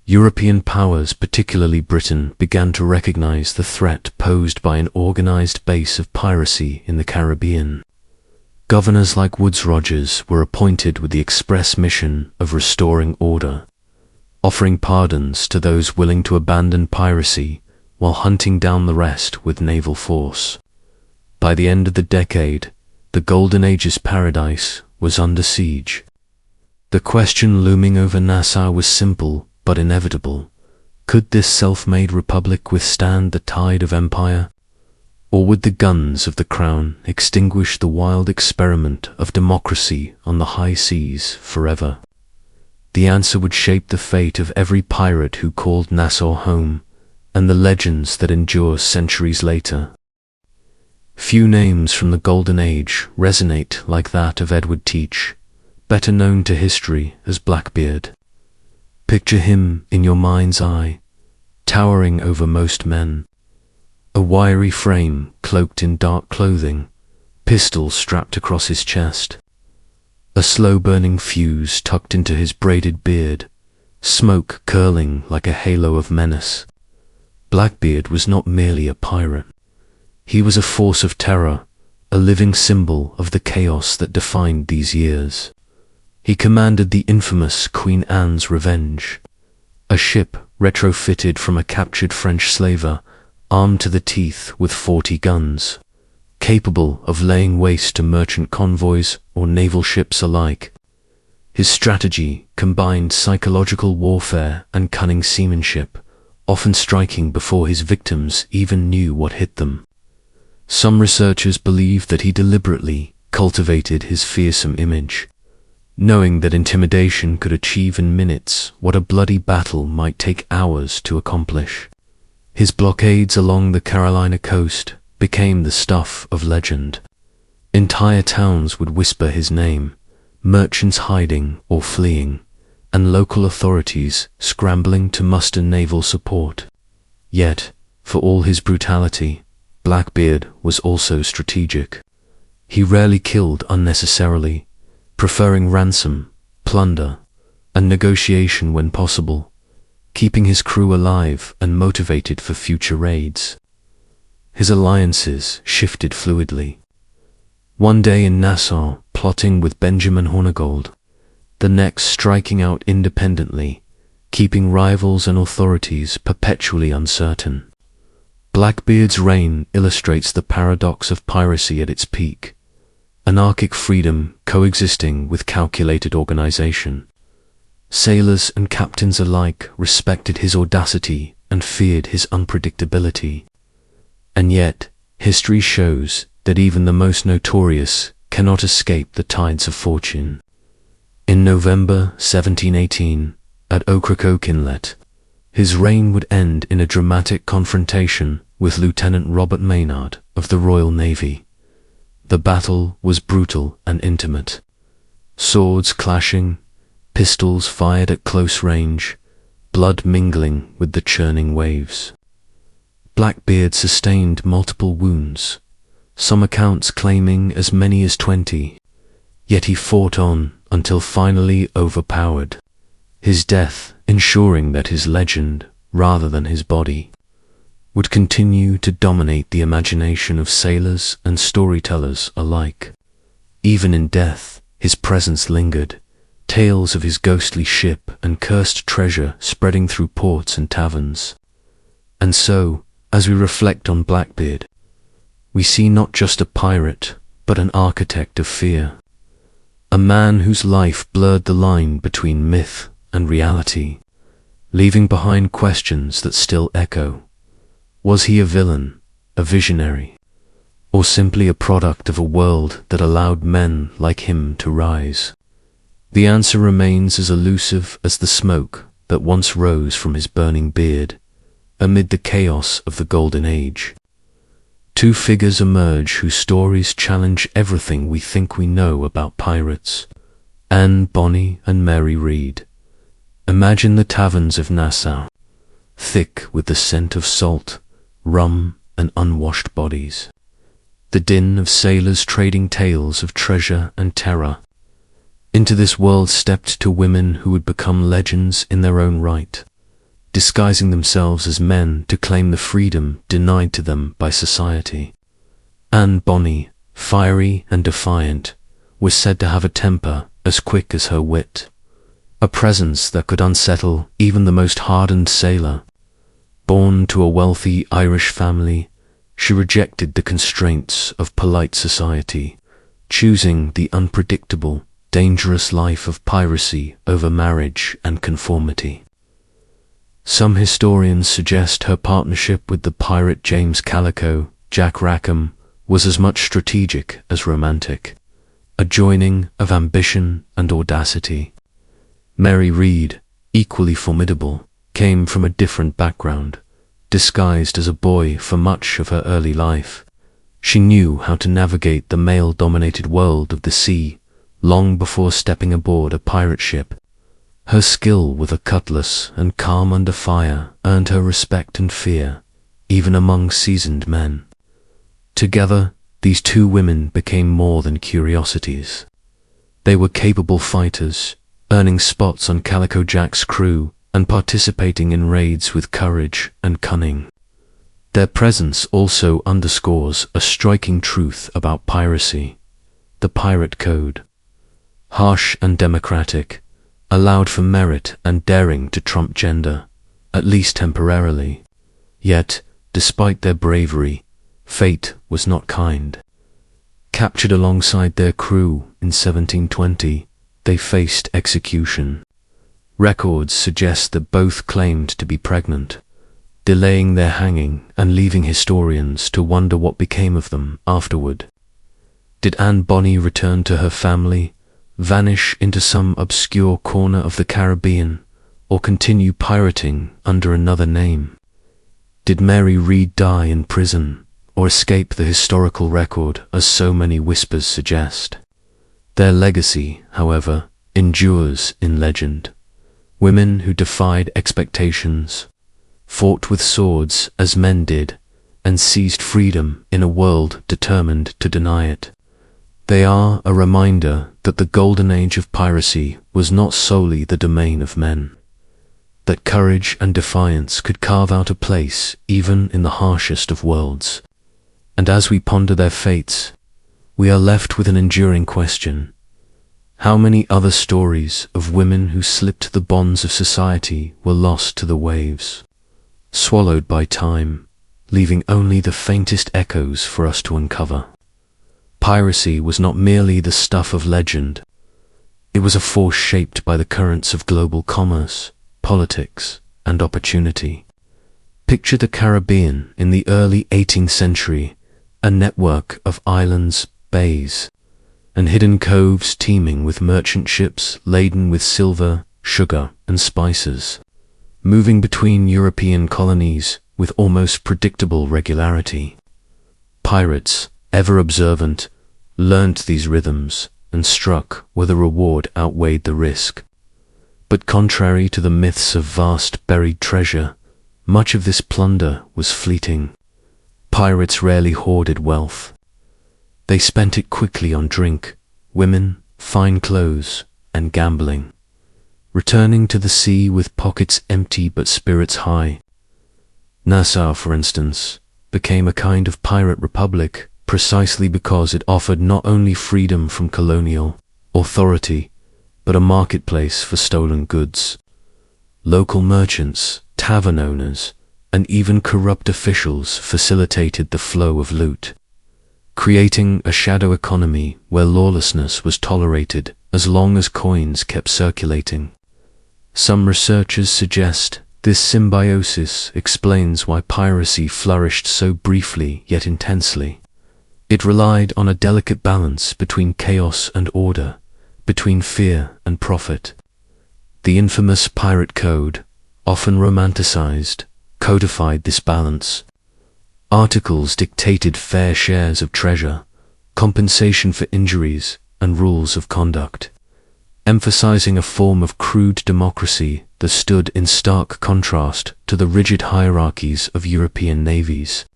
European powers, particularly Britain, began to recognize the threat posed by an organized base of piracy in the Caribbean. Governors like Woodes Rogers were appointed with the express mission of restoring order, offering pardons to those willing to abandon piracy while hunting down the rest with naval force. By the end of the decade, the Golden Age's paradise was under siege. The question looming over Nassau was simple but inevitable. Could this self-made republic withstand the tide of empire? Or would the guns of the crown extinguish the wild experiment of democracy on the high seas forever? The answer would shape the fate of every pirate who called Nassau home, and the legends that endure centuries later. Few names from the Golden Age resonate like that of Edward Teach, better known to history as Blackbeard. Picture him in your mind's eye, towering over most men. A wiry frame cloaked in dark clothing, pistols strapped across his chest. A slow-burning fuse tucked into his braided beard, smoke curling like a halo of menace. Blackbeard was not merely a pirate. He was a force of terror, a living symbol of the chaos that defined these years. He commanded the infamous Queen Anne's Revenge, a ship retrofitted from a captured French slaver, armed to the teeth with 40 guns, capable of laying waste to merchant convoys or naval ships alike. His strategy combined psychological warfare and cunning seamanship, often striking before his victims even knew what hit them. Some researchers believe that he deliberately cultivated his fearsome image, knowing that intimidation could achieve in minutes what a bloody battle might take hours to accomplish. His blockades along the Carolina coast became the stuff of legend. Entire towns would whisper his name, merchants hiding or fleeing, and local authorities scrambling to muster naval support. Yet, for all his brutality, Blackbeard was also strategic. He rarely killed unnecessarily, preferring ransom, plunder, and negotiation when possible, keeping his crew alive and motivated for future raids. His alliances shifted fluidly. One day in Nassau, plotting with Benjamin Hornigold, the next striking out independently, keeping rivals and authorities perpetually uncertain. Blackbeard's reign illustrates the paradox of piracy at its peak, anarchic freedom coexisting with calculated organization. Sailors and captains alike respected his audacity and feared his unpredictability. And yet, history shows that even the most notorious cannot escape the tides of fortune. In November 1718, at Ocracoke Inlet, his reign would end in a dramatic confrontation with Lieutenant Robert Maynard of the Royal Navy. The battle was brutal and intimate. Swords clashing, pistols fired at close range, blood mingling with the churning waves. Blackbeard sustained multiple wounds, some accounts claiming as many as 20, yet he fought on until finally overpowered, his death ensuring that his legend, rather than his body, would continue to dominate the imagination of sailors and storytellers alike. Even in death, his presence lingered, tales of his ghostly ship and cursed treasure spreading through ports and taverns. And so, as we reflect on Blackbeard, we see not just a pirate, but an architect of fear. A man whose life blurred the line between myth and reality, leaving behind questions that still echo. Was he a villain, a visionary, or simply a product of a world that allowed men like him to rise? The answer remains as elusive as the smoke that once rose from his burning beard amid the chaos of the Golden Age. Two figures emerge whose stories challenge everything we think we know about pirates: Anne Bonny and Mary Read. Imagine the taverns of Nassau, thick with the scent of salt, rum, and unwashed bodies. The din of sailors trading tales of treasure and terror. Into this world stepped two women who would become legends in their own right, disguising themselves as men to claim the freedom denied to them by society. Anne Bonny, fiery and defiant, was said to have a temper as quick as her wit, a presence that could unsettle even the most hardened sailor. Born to a wealthy Irish family, she rejected the constraints of polite society, choosing the unpredictable, dangerous life of piracy over marriage and conformity. Some historians suggest her partnership with the pirate James Calico, Jack Rackham, was as much strategic as romantic, a joining of ambition and audacity. Mary Read, equally formidable, came from a different background. Disguised as a boy for much of her early life, she knew how to navigate the male-dominated world of the sea long before stepping aboard a pirate ship. Her skill with a cutlass and calm under fire earned her respect and fear, even among seasoned men. Together, these two women became more than curiosities. They were capable fighters, earning spots on Calico Jack's crew and participating in raids with courage and cunning. Their presence also underscores a striking truth about piracy. The pirate code, harsh and democratic, allowed for merit and daring to trump gender, at least temporarily. Yet, despite their bravery, fate was not kind. Captured alongside their crew in 1720, they faced execution. Records suggest that both claimed to be pregnant, delaying their hanging and leaving historians to wonder what became of them afterward. Did Anne Bonny return to her family, vanish into some obscure corner of the Caribbean, or continue pirating under another name? Did Mary Read die in prison, or escape the historical record as so many whispers suggest? Their legacy, however, endures in legend. Women who defied expectations, fought with swords as men did, and seized freedom in a world determined to deny it. They are a reminder that the Golden Age of Piracy was not solely the domain of men, that courage and defiance could carve out a place even in the harshest of worlds. And as we ponder their fates, we are left with an enduring question. How many other stories of women who slipped the bonds of society were lost to the waves, swallowed by time, leaving only the faintest echoes for us to uncover? Piracy was not merely the stuff of legend. It was a force shaped by the currents of global commerce, politics, and opportunity. Picture the Caribbean in the early 18th century, a network of islands, bays, and hidden coves teeming with merchant ships laden with silver, sugar, and spices, moving between European colonies with almost predictable regularity. Pirates, ever observant, learnt these rhythms and struck where the reward outweighed the risk. But contrary to the myths of vast buried treasure, much of this plunder was fleeting. Pirates rarely hoarded wealth. They spent it quickly on drink, women, fine clothes, and gambling, returning to the sea with pockets empty but spirits high. Nassau, for instance, became a kind of pirate republic precisely because it offered not only freedom from colonial authority, but a marketplace for stolen goods. Local merchants, tavern owners, and even corrupt officials facilitated the flow of loot, creating a shadow economy where lawlessness was tolerated as long as coins kept circulating. Some researchers suggest this symbiosis explains why piracy flourished so briefly yet intensely. It relied on a delicate balance between chaos and order, between fear and profit. The infamous pirate code, often romanticized, codified this balance. Articles dictated fair shares of treasure, compensation for injuries, and rules of conduct, emphasizing a form of crude democracy that stood in stark contrast to the rigid hierarchies of European navies.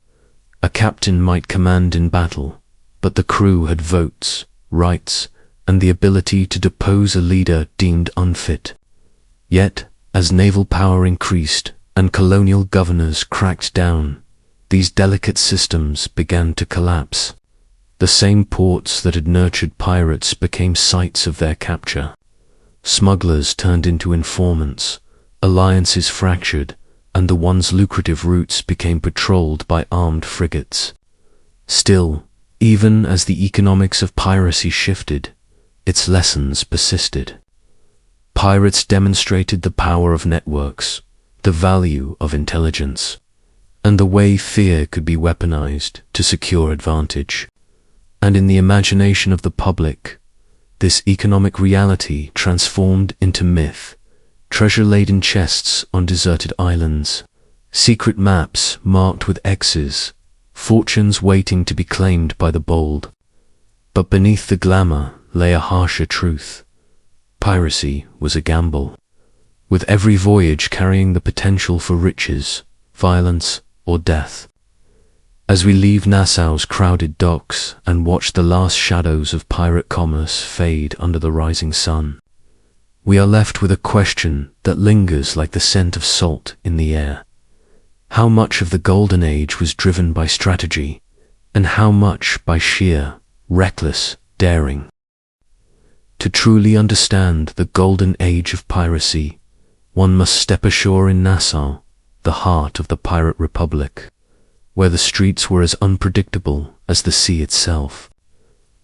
A captain might command in battle, but the crew had votes, rights, and the ability to depose a leader deemed unfit. Yet, as naval power increased and colonial governors cracked down, these delicate systems began to collapse. The same ports that had nurtured pirates became sites of their capture. Smugglers turned into informants, alliances fractured, and the once lucrative routes became patrolled by armed frigates. Still, even as the economics of piracy shifted, its lessons persisted. Pirates demonstrated the power of networks, the value of intelligence, and the way fear could be weaponized to secure advantage. And in the imagination of the public, this economic reality transformed into myth, treasure-laden chests on deserted islands, secret maps marked with X's, fortunes waiting to be claimed by the bold. But beneath the glamour lay a harsher truth. Piracy was a gamble, with every voyage carrying the potential for riches, violence, or death. As we leave Nassau's crowded docks and watch the last shadows of pirate commerce fade under the rising sun, we are left with a question that lingers like the scent of salt in the air. How much of the Golden Age was driven by strategy, and how much by sheer, reckless daring? To truly understand the Golden Age of Piracy, one must step ashore in Nassau, the heart of the Pirate Republic, where the streets were as unpredictable as the sea itself.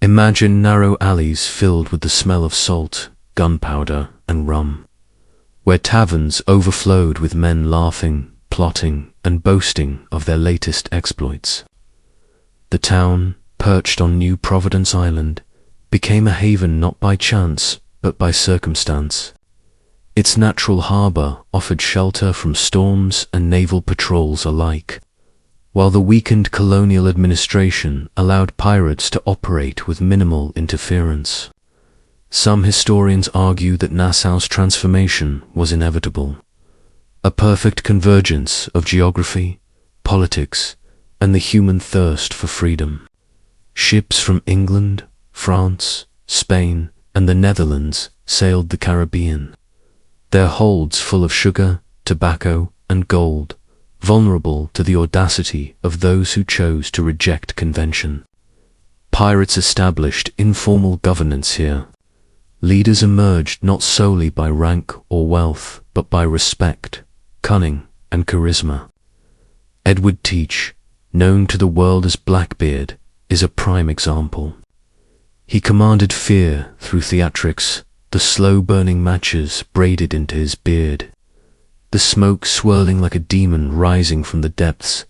Imagine narrow alleys filled with the smell of salt, gunpowder, and rum, where taverns overflowed with men laughing, plotting, and boasting of their latest exploits. The town, perched on New Providence Island, became a haven not by chance, but by circumstance. Its natural harbor offered shelter from storms and naval patrols alike, while the weakened colonial administration allowed pirates to operate with minimal interference. Some historians argue that Nassau's transformation was inevitable, a perfect convergence of geography, politics, and the human thirst for freedom. Ships from England, France, Spain, and the Netherlands sailed the Caribbean, their holds full of sugar, tobacco, and gold, vulnerable to the audacity of those who chose to reject convention. Pirates established informal governance here. Leaders emerged not solely by rank or wealth, but by respect, cunning, and charisma. Edward Teach, known to the world as Blackbeard, is a prime example. He commanded fear through theatrics, the slow-burning matches braided into his beard, the smoke swirling like a demon rising from the depths,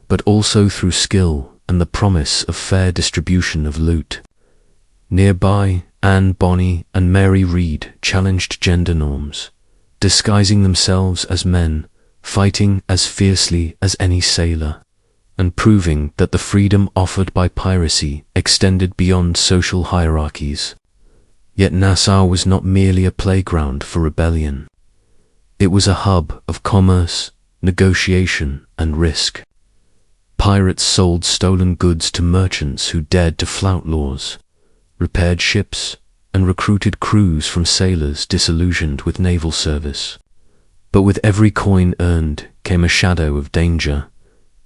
but also through skill and the promise of fair distribution of loot. Nearby, Anne Bonny and Mary Read challenged gender norms, disguising themselves as men, fighting as fiercely as any sailor, and proving that the freedom offered by piracy extended beyond social hierarchies. Yet Nassau was not merely a playground for rebellion. It was a hub of commerce, negotiation, and risk. Pirates sold stolen goods to merchants who dared to flout laws, repaired ships, and recruited crews from sailors disillusioned with naval service. But with every coin earned came a shadow of danger.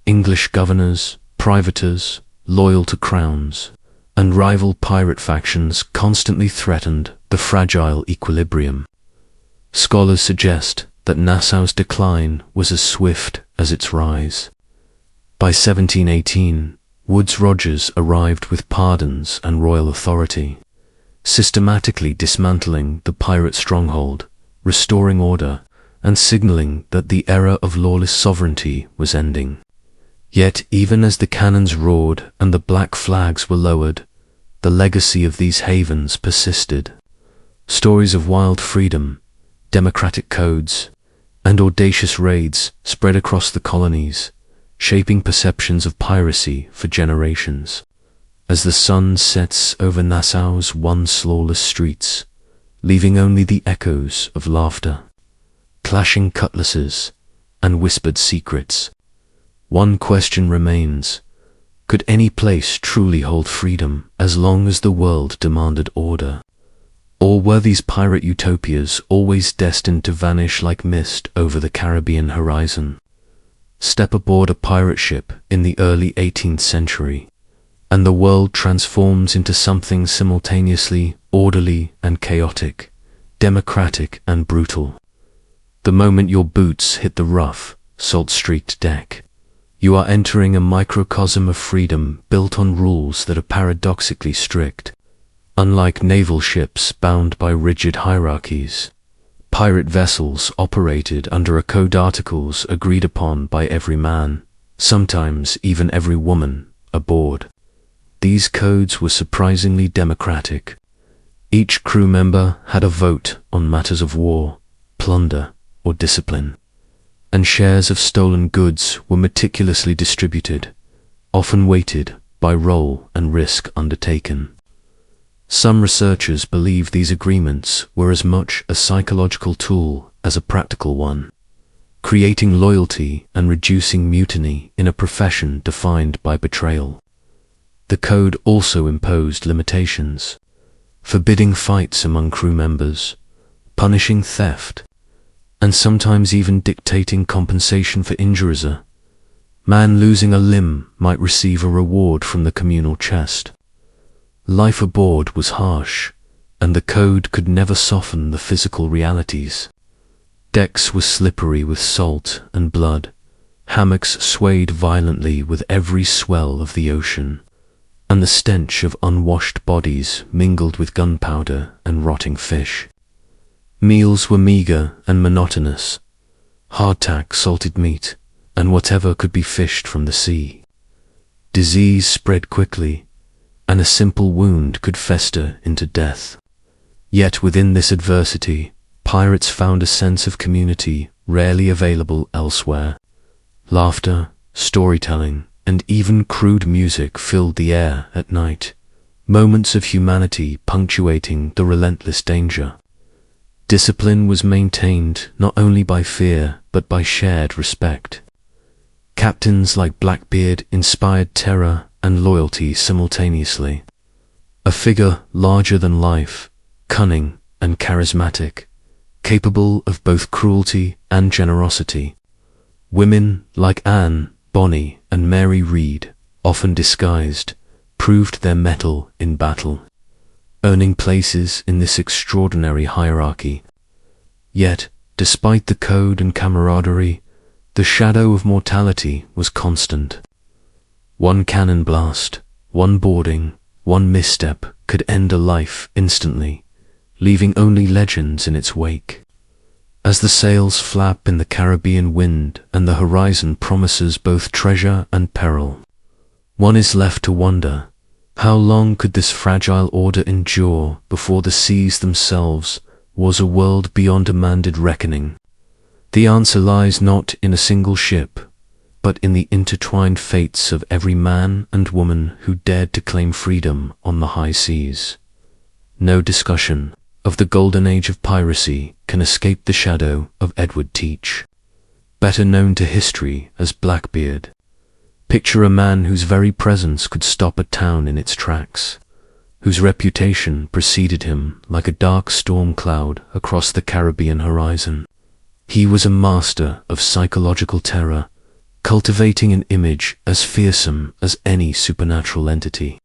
English governors, privateers, loyal to crowns, and rival pirate factions constantly threatened the fragile equilibrium. Scholars suggest that Nassau's decline was as swift as its rise. By 1718, Woodes Rogers arrived with pardons and royal authority, systematically dismantling the pirate stronghold, restoring order, and signaling that the era of lawless sovereignty was ending. Yet even as the cannons roared and the black flags were lowered, the legacy of these havens persisted. Stories of wild freedom, democratic codes, and audacious raids spread across the colonies, shaping perceptions of piracy for generations. As the sun sets over Nassau's once lawless streets, leaving only the echoes of laughter, clashing cutlasses, and whispered secrets, one question remains: could any place truly hold freedom as long as the world demanded order? Or were these pirate utopias always destined to vanish like mist over the Caribbean horizon? Step aboard a pirate ship in the early 18th century, and the world transforms into something simultaneously orderly and chaotic, democratic and brutal. The moment your boots hit the rough, salt-streaked deck, you are entering a microcosm of freedom built on rules that are paradoxically strict, Unlike naval ships bound by rigid hierarchies, pirate vessels operated under a code articles agreed upon by every man, sometimes even every woman, aboard. These codes were surprisingly democratic. Each crew member had a vote on matters of war, plunder, or discipline, and shares of stolen goods were meticulously distributed, often weighted by role and risk undertaken. Some researchers believe these agreements were as much a psychological tool as a practical one, creating loyalty and reducing mutiny in a profession defined by betrayal. The code also imposed limitations, forbidding fights among crew members, punishing theft, and sometimes even dictating compensation for injuries. A man losing a limb might receive a reward from the communal chest. Life aboard was harsh, and the code could never soften the physical realities. Decks were slippery with salt and blood, hammocks swayed violently with every swell of the ocean, and the stench of unwashed bodies mingled with gunpowder and rotting fish. Meals were meager and monotonous, hardtack salted meat, and whatever could be fished from the sea. Disease spread quickly, and a simple wound could fester into death. Yet within this adversity, pirates found a sense of community rarely available elsewhere. Laughter, storytelling, and even crude music filled the air at night, moments of humanity punctuating the relentless danger. Discipline was maintained not only by fear but by shared respect. Captains like Blackbeard inspired terror and loyalty simultaneously. A figure larger than life, cunning and charismatic, capable of both cruelty and generosity. Women like Anne, Bonnie, and Mary Read, often disguised, proved their mettle in battle, earning places in this extraordinary hierarchy. Yet, despite the code and camaraderie, the shadow of mortality was constant. One cannon blast, one boarding, one misstep could end a life instantly, leaving only legends in its wake. As the sails flap in the Caribbean wind and the horizon promises both treasure and peril, one is left to wonder, how long could this fragile order endure before the seas themselves was a world beyond demanded reckoning? The answer lies not in a single ship, but in the intertwined fates of every man and woman who dared to claim freedom on the high seas. No discussion of the Golden Age of Piracy can escape the shadow of Edward Teach, better known to history as Blackbeard. Picture a man whose very presence could stop a town in its tracks, whose reputation preceded him like a dark storm cloud across the Caribbean horizon. He was a master of psychological terror, cultivating an image as fearsome as any supernatural entity.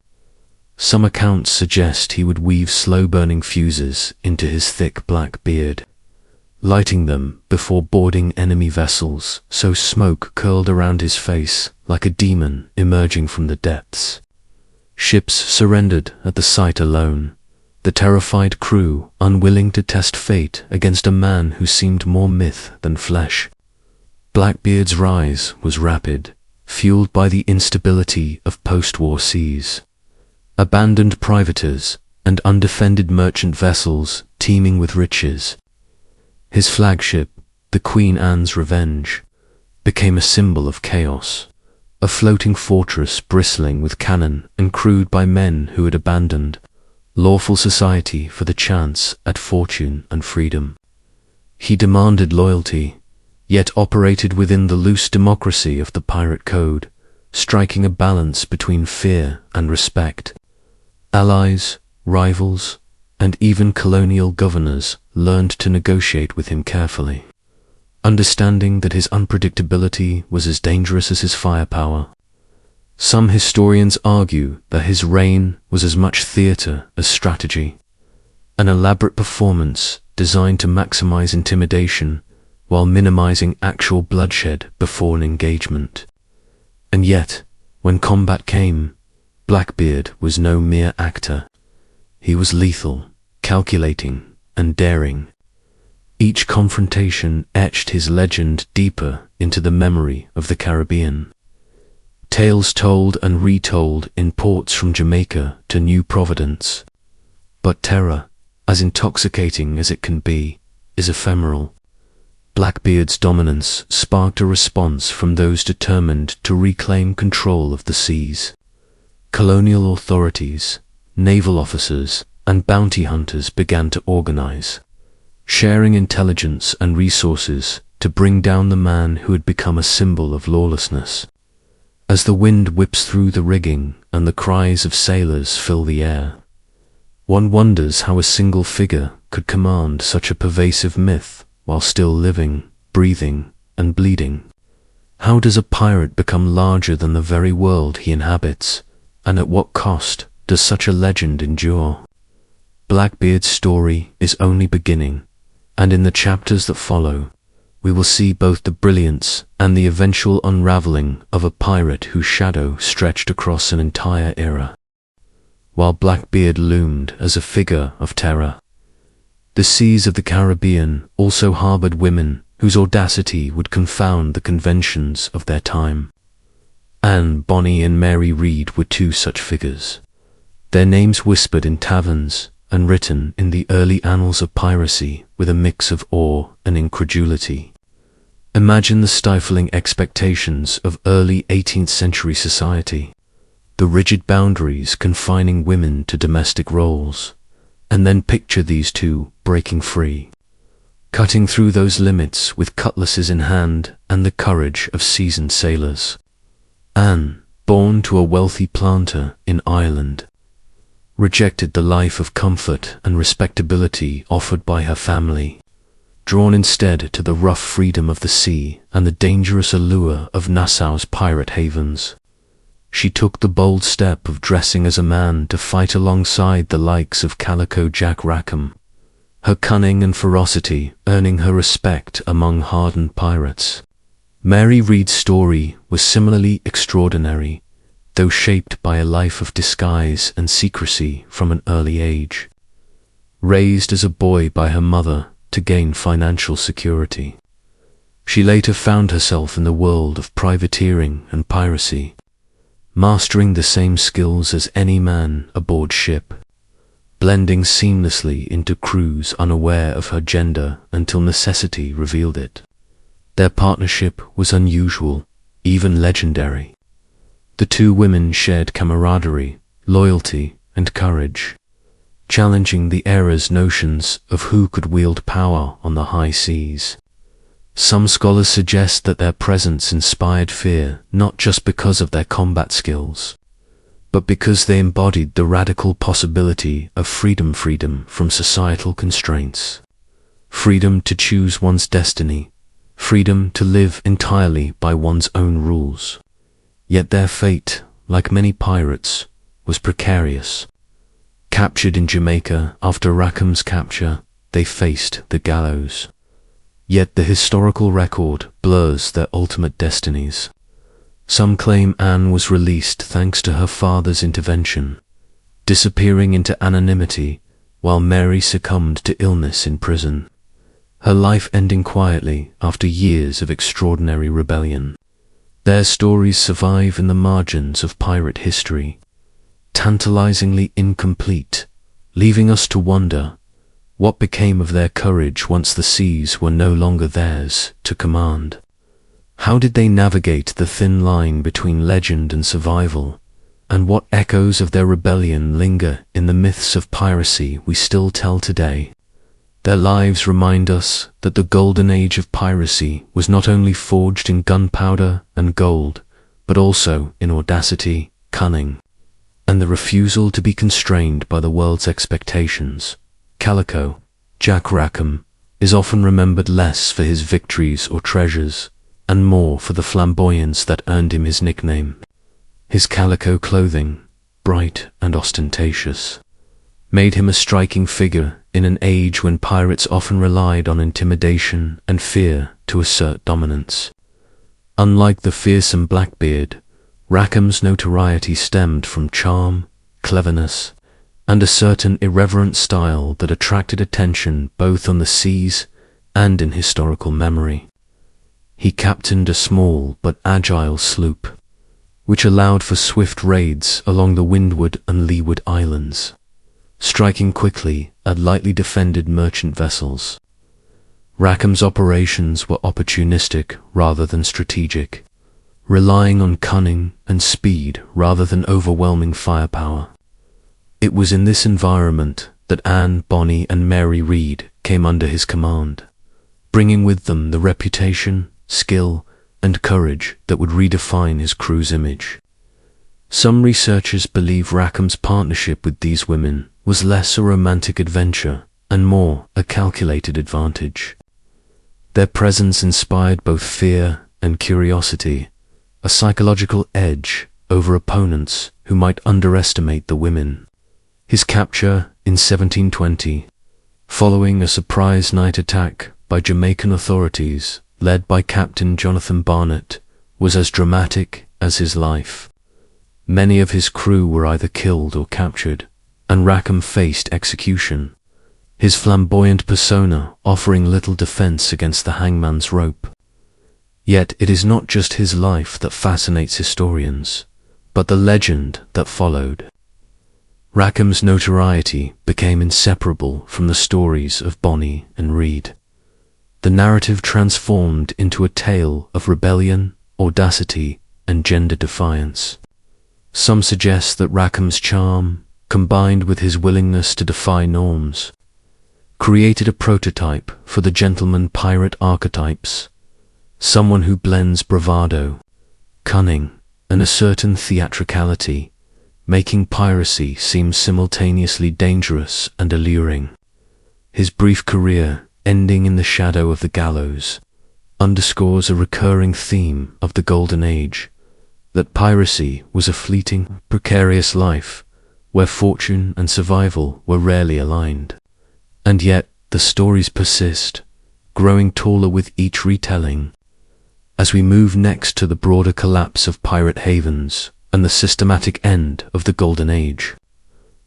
Some accounts suggest he would weave slow-burning fuses into his thick black beard, lighting them before boarding enemy vessels so smoke curled around his face like a demon emerging from the depths. Ships surrendered at the sight alone, the terrified crew unwilling to test fate against a man who seemed more myth than flesh. Blackbeard's rise was rapid, fueled by the instability of post-war seas. Abandoned privateers and undefended merchant vessels teeming with riches. His flagship, the Queen Anne's Revenge, became a symbol of chaos, a floating fortress bristling with cannon and crewed by men who had abandoned lawful society for the chance at fortune and freedom. He demanded loyalty, yet operated within the loose democracy of the pirate code, striking a balance between fear and respect. Allies, rivals, and even colonial governors learned to negotiate with him carefully, understanding that his unpredictability was as dangerous as his firepower. Some historians argue that his reign was as much theater as strategy, an elaborate performance designed to maximize intimidation while minimizing actual bloodshed before an engagement. And yet, when combat came, Blackbeard was no mere actor. He was lethal, calculating, and daring. Each confrontation etched his legend deeper into the memory of the Caribbean. Tales told and retold in ports from Jamaica to New Providence. But terror, as intoxicating as it can be, is ephemeral. Blackbeard's dominance sparked a response from those determined to reclaim control of the seas. Colonial authorities, naval officers, and bounty hunters began to organize, sharing intelligence and resources to bring down the man who had become a symbol of lawlessness. As the wind whips through the rigging and the cries of sailors fill the air, one wonders how a single figure could command such a pervasive myth while still living, breathing, and bleeding. How does a pirate become larger than the very world he inhabits, and at what cost does such a legend endure? Blackbeard's story is only beginning, and in the chapters that follow, we will see both the brilliance and the eventual unraveling of a pirate whose shadow stretched across an entire era. While Blackbeard loomed as a figure of terror, the seas of the Caribbean also harbored women whose audacity would confound the conventions of their time. Anne Bonny and Mary Read were two such figures, their names whispered in taverns and written in the early annals of piracy with a mix of awe and incredulity. Imagine the stifling expectations of early 18th century society, the rigid boundaries confining women to domestic roles, and then picture these two breaking free, cutting through those limits with cutlasses in hand and the courage of seasoned sailors. Anne, born to a wealthy planter in Ireland, rejected the life of comfort and respectability offered by her family, drawn instead to the rough freedom of the sea and the dangerous allure of Nassau's pirate havens. She took the bold step of dressing as a man to fight alongside the likes of Calico Jack Rackham, her cunning and ferocity earning her respect among hardened pirates. Mary Read's story was similarly extraordinary, though shaped by a life of disguise and secrecy from an early age. Raised as a boy by her mother to gain financial security, she later found herself in the world of privateering and piracy, mastering the same skills as any man aboard ship, blending seamlessly into crews unaware of her gender until necessity revealed it. Their partnership was unusual, even legendary. The two women shared camaraderie, loyalty, and courage, challenging the era's notions of who could wield power on the high seas. Some scholars suggest that their presence inspired fear not just because of their combat skills, but because they embodied the radical possibility of freedom from societal constraints. Freedom to choose one's destiny, freedom to live entirely by one's own rules. Yet their fate, like many pirates, was precarious. Captured in Jamaica after Rackham's capture, they faced the gallows. Yet the historical record blurs their ultimate destinies. Some claim Anne was released thanks to her father's intervention, disappearing into anonymity while Mary succumbed to illness in prison, her life ending quietly after years of extraordinary rebellion. Their stories survive in the margins of pirate history, tantalizingly incomplete, leaving us to wonder what became of their courage once the seas were no longer theirs to command. How did they navigate the thin line between legend and survival, and what echoes of their rebellion linger in the myths of piracy we still tell today? Their lives remind us that the Golden Age of Piracy was not only forged in gunpowder and gold, but also in audacity, cunning, and the refusal to be constrained by the world's expectations. Calico Jack Rackham is often remembered less for his victories or treasures, and more for the flamboyance that earned him his nickname. His calico clothing, bright and ostentatious, made him a striking figure in an age when pirates often relied on intimidation and fear to assert dominance. Unlike the fearsome Blackbeard, Rackham's notoriety stemmed from charm, cleverness, and a certain irreverent style that attracted attention both on the seas and in historical memory. He captained a small but agile sloop, which allowed for swift raids along the Windward and Leeward Islands, striking quickly at lightly defended merchant vessels. Rackham's operations were opportunistic rather than strategic, relying on cunning and speed rather than overwhelming firepower. It was in this environment that Anne Bonny and Mary Read came under his command, bringing with them the reputation, skill, and courage that would redefine his crew's image. Some researchers believe Rackham's partnership with these women was less a romantic adventure and more a calculated advantage. Their presence inspired both fear and curiosity, a psychological edge over opponents who might underestimate the women. His capture in 1720, following a surprise night attack by Jamaican authorities led by Captain Jonathan Barnett, was as dramatic as his life. Many of his crew were either killed or captured, and Rackham faced execution, his flamboyant persona offering little defense against the hangman's rope. Yet it is not just his life that fascinates historians, but the legend that followed. Rackham's notoriety became inseparable from the stories of Bonny and Read. The narrative transformed into a tale of rebellion, audacity, and gender defiance. Some suggest that Rackham's charm, combined with his willingness to defy norms, created a prototype for the gentleman pirate archetypes, someone who blends bravado, cunning, and a certain theatricality, making piracy seem simultaneously dangerous and alluring. His brief career, ending in the shadow of the gallows, underscores a recurring theme of the Golden Age, that piracy was a fleeting, precarious life, where fortune and survival were rarely aligned. And yet, the stories persist, growing taller with each retelling. As we move next to the broader collapse of pirate havens and the systematic end of the Golden Age,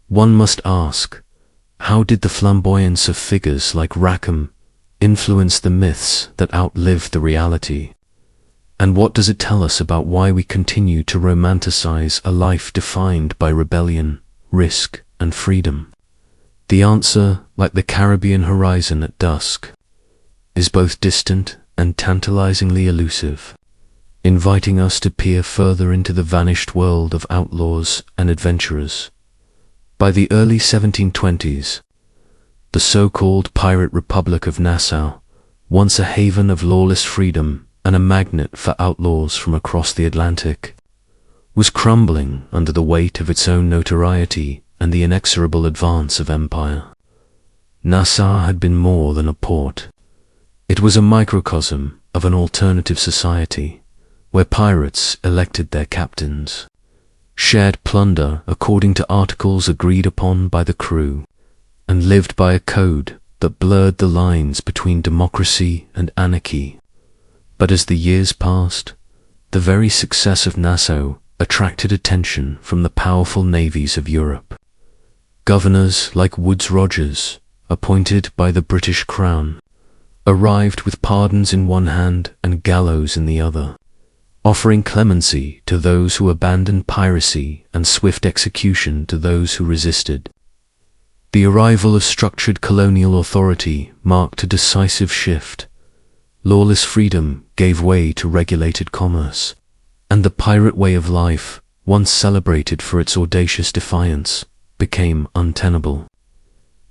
one must ask, how did the flamboyance of figures like Rackham influence the myths that outlived the reality? And what does it tell us about why we continue to romanticize a life defined by rebellion, risk, and freedom? The answer, like the Caribbean horizon at dusk, is both distant and tantalizingly elusive, inviting us to peer further into the vanished world of outlaws and adventurers. By the early 1720s, the so-called Pirate Republic of Nassau, once a haven of lawless freedom and a magnet for outlaws from across the Atlantic, was crumbling under the weight of its own notoriety and the inexorable advance of empire. Nassau had been more than a port. It was a microcosm of an alternative society, where pirates elected their captains, shared plunder according to articles agreed upon by the crew, and lived by a code that blurred the lines between democracy and anarchy. But as the years passed, the very success of Nassau attracted attention from the powerful navies of Europe. Governors like Woodes Rogers, appointed by the British Crown, arrived with pardons in one hand and gallows in the other, offering clemency to those who abandoned piracy and swift execution to those who resisted. The arrival of structured colonial authority marked a decisive shift. Lawless freedom gave way to regulated commerce, and the pirate way of life, once celebrated for its audacious defiance, became untenable.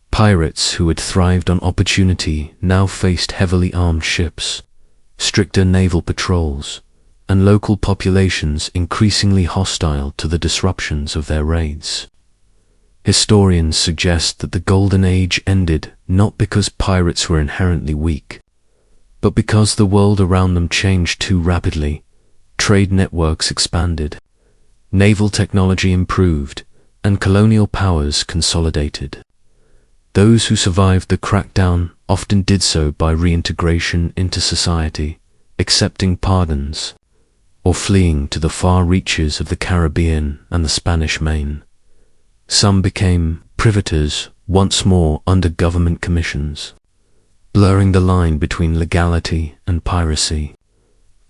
Pirates who had thrived on opportunity now faced heavily armed ships, stricter naval patrols, and local populations increasingly hostile to the disruptions of their raids. Historians suggest that the Golden Age ended not because pirates were inherently weak, but because the world around them changed too rapidly. Trade networks expanded, naval technology improved, and colonial powers consolidated. Those who survived the crackdown often did so by reintegration into society, accepting pardons, or fleeing to the far reaches of the Caribbean and the Spanish Main. Some became privateers once more under government commissions, blurring the line between legality and piracy.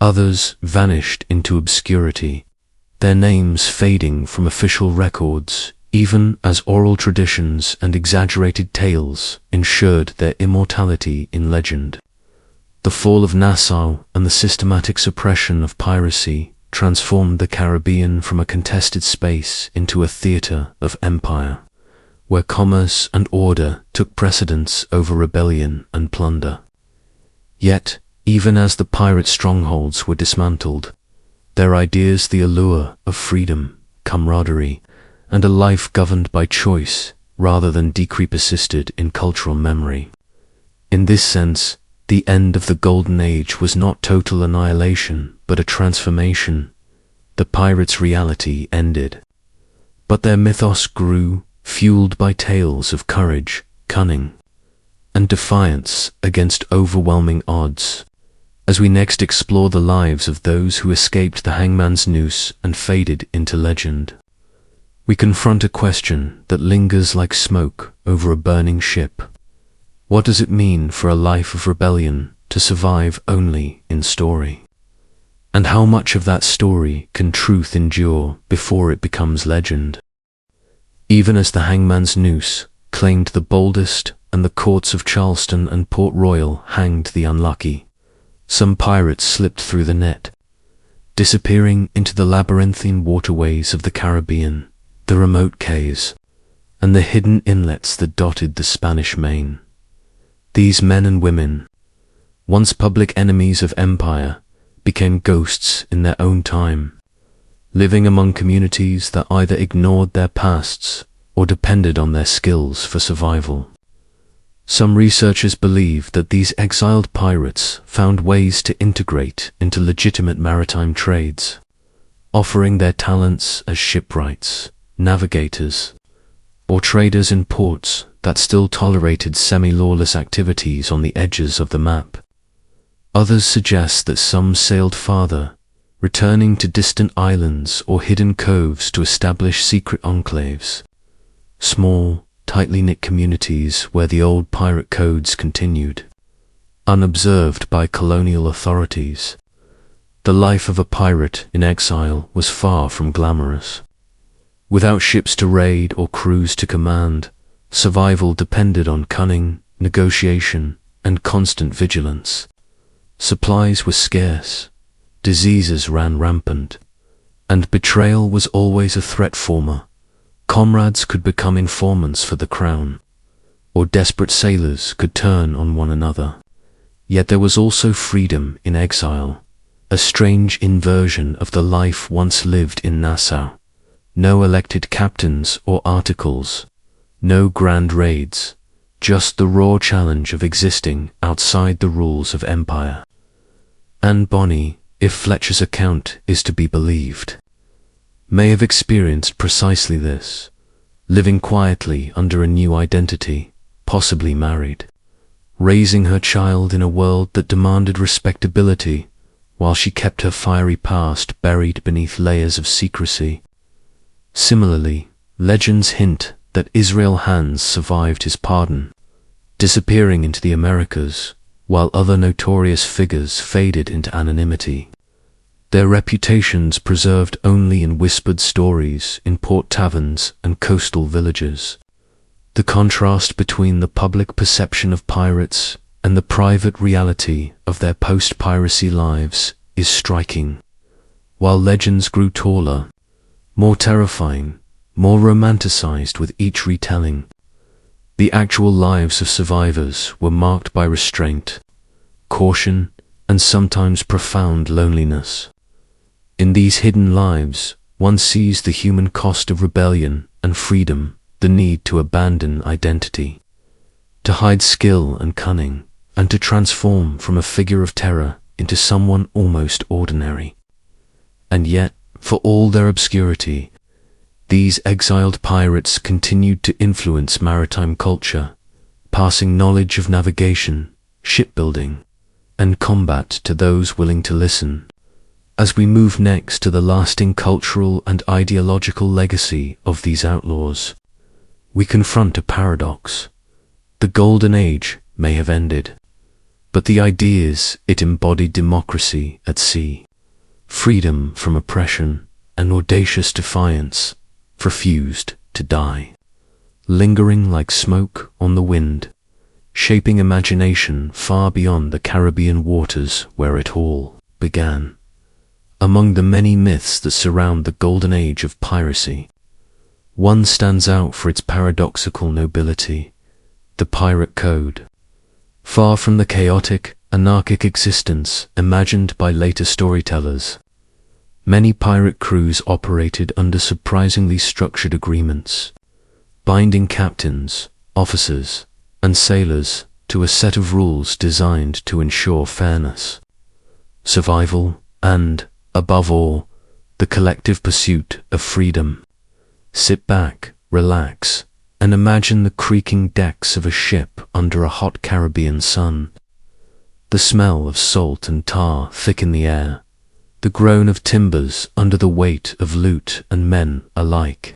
Others vanished into obscurity, their names fading from official records, even as oral traditions and exaggerated tales ensured their immortality in legend. The fall of Nassau and the systematic suppression of piracy transformed the Caribbean from a contested space into a theater of empire, where commerce and order took precedence over rebellion and plunder. Yet, even as the pirate strongholds were dismantled, their ideas, the allure of freedom, camaraderie, and a life governed by choice rather than decree, persisted in cultural memory. In this sense, the end of the Golden Age was not total annihilation, but a transformation. The pirates' reality ended, but their mythos grew, fueled by tales of courage, cunning, and defiance against overwhelming odds. As we next explore the lives of those who escaped the hangman's noose and faded into legend, we confront a question that lingers like smoke over a burning ship. What does it mean for a life of rebellion to survive only in story? And how much of that story can truth endure before it becomes legend? Even as the hangman's noose claimed the boldest and the courts of Charleston and Port Royal hanged the unlucky, some pirates slipped through the net, disappearing into the labyrinthine waterways of the Caribbean, the remote cays, and the hidden inlets that dotted the Spanish Main. These men and women, once public enemies of empire, became ghosts in their own time, living among communities that either ignored their pasts or depended on their skills for survival. Some researchers believe that these exiled pirates found ways to integrate into legitimate maritime trades, offering their talents as shipwrights, navigators, or traders in ports that still tolerated semi-lawless activities on the edges of the map. Others suggest that some sailed farther, returning to distant islands or hidden coves to establish secret enclaves, small, tightly knit communities where the old pirate codes continued, unobserved by colonial authorities. The life of a pirate in exile was far from glamorous. Without ships to raid or crews to command, survival depended on cunning, negotiation, and constant vigilance. Supplies were scarce, diseases ran rampant, and betrayal was always a threat former. Comrades could become informants for the crown, or desperate sailors could turn on one another. Yet there was also freedom in exile, a strange inversion of the life once lived in Nassau. No elected captains or articles, no grand raids, just the raw challenge of existing outside the rules of empire. Anne Bonny, if Fletcher's account is to be believed, may have experienced precisely this, living quietly under a new identity, possibly married, raising her child in a world that demanded respectability, while she kept her fiery past buried beneath layers of secrecy. Similarly, legends hint that Israel Hands survived his pardon, disappearing into the Americas, while other notorious figures faded into anonymity, their reputations preserved only in whispered stories in port taverns and coastal villages. The contrast between the public perception of pirates and the private reality of their post-piracy lives is striking. While legends grew taller, more terrifying, more romanticized with each retelling, the actual lives of survivors were marked by restraint, caution, and sometimes profound loneliness. In these hidden lives, one sees the human cost of rebellion and freedom, the need to abandon identity, to hide skill and cunning, and to transform from a figure of terror into someone almost ordinary. And yet, for all their obscurity, these exiled pirates continued to influence maritime culture, passing knowledge of navigation, shipbuilding, and combat to those willing to listen. As we move next to the lasting cultural and ideological legacy of these outlaws, we confront a paradox. The Golden Age may have ended, but the ideas it embodied, democracy at sea, freedom from oppression, and audacious defiance, refused to die, lingering like smoke on the wind, shaping imagination far beyond the Caribbean waters where it all began. Among the many myths that surround the Golden Age of Piracy, one stands out for its paradoxical nobility: the pirate code. Far from the chaotic, anarchic existence imagined by later storytellers, many pirate crews operated under surprisingly structured agreements, binding captains, officers, and sailors to a set of rules designed to ensure fairness, survival, and, above all, the collective pursuit of freedom. Sit back, relax, and imagine the creaking decks of a ship under a hot Caribbean sun. The smell of salt and tar thick in the air, the groan of timbers under the weight of loot and men alike.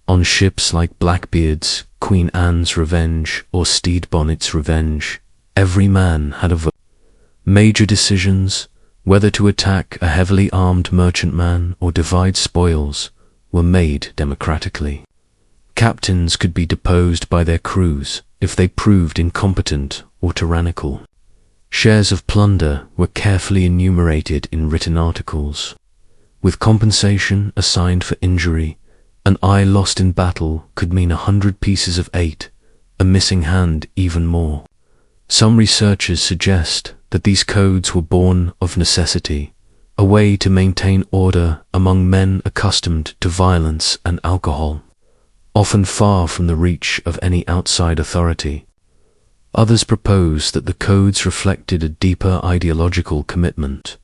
On ships like Blackbeard's, Queen Anne's Revenge, or Stede Bonnet's Revenge, every man had a vote. Major decisions, whether to attack a heavily armed merchantman or divide spoils, were made democratically. Captains could be deposed by their crews if they proved incompetent or tyrannical. Shares of plunder were carefully enumerated in written articles, with compensation assigned for injury. An eye lost in battle could mean 100 pieces of eight, a missing hand even more. Some researchers suggest that these codes were born of necessity, a way to maintain order among men accustomed to violence and alcohol, often far from the reach of any outside authority. Others propose that the codes reflected a deeper ideological commitment,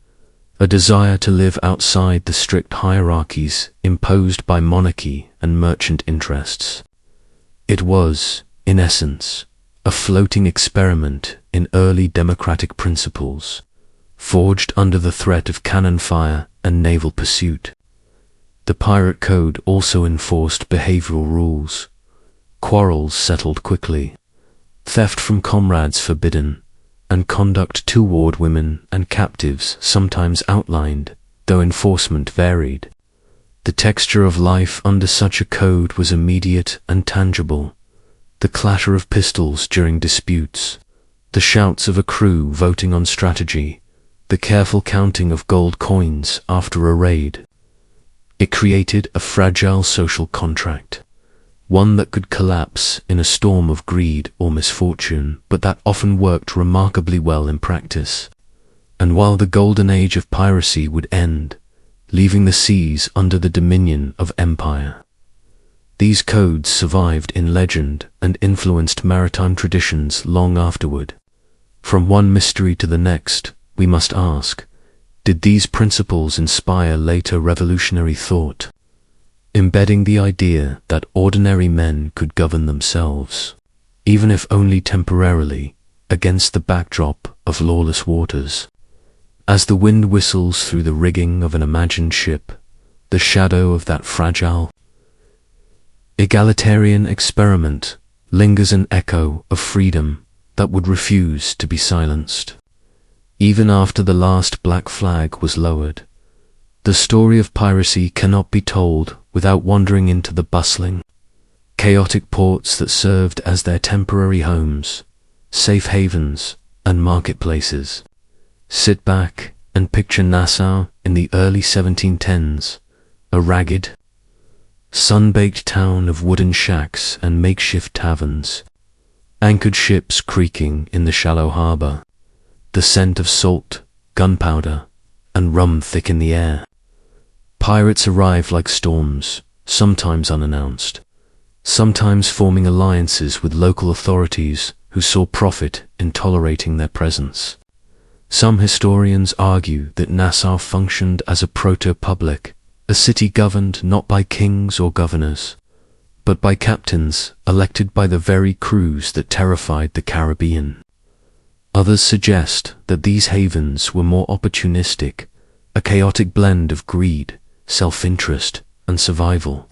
a desire to live outside the strict hierarchies imposed by monarchy and merchant interests. It was, in essence, a floating experiment in early democratic principles, forged under the threat of cannon fire and naval pursuit. The pirate code also enforced behavioral rules. Quarrels settled quickly, theft from comrades forbidden, and conduct toward women and captives sometimes outlined, though enforcement varied. The texture of life under such a code was immediate and tangible: the clatter of pistols during disputes, the shouts of a crew voting on strategy, the careful counting of gold coins after a raid. It created a fragile social contract, one that could collapse in a storm of greed or misfortune, but that often worked remarkably well in practice. And while the Golden Age of Piracy would end, leaving the seas under the dominion of empire, these codes survived in legend and influenced maritime traditions long afterward. From one mystery to the next, we must ask, did these principles inspire later revolutionary thought, embedding the idea that ordinary men could govern themselves, even if only temporarily, against the backdrop of lawless waters? As the wind whistles through the rigging of an imagined ship, the shadow of that fragile, egalitarian experiment lingers, an echo of freedom that would refuse to be silenced. Even after the last black flag was lowered, the story of piracy cannot be told without wandering into the bustling, chaotic ports that served as their temporary homes, safe havens, and marketplaces. Sit back and picture Nassau in the early 1710s, a ragged, sun-baked town of wooden shacks and makeshift taverns, anchored ships creaking in the shallow harbor, the scent of salt, gunpowder, and rum thick in the air. Pirates arrived like storms, sometimes unannounced, sometimes forming alliances with local authorities who saw profit in tolerating their presence. Some historians argue that Nassau functioned as a proto-public, a city governed not by kings or governors, but by captains elected by the very crews that terrified the Caribbean. Others suggest that these havens were more opportunistic, a chaotic blend of greed, self-interest, and survival.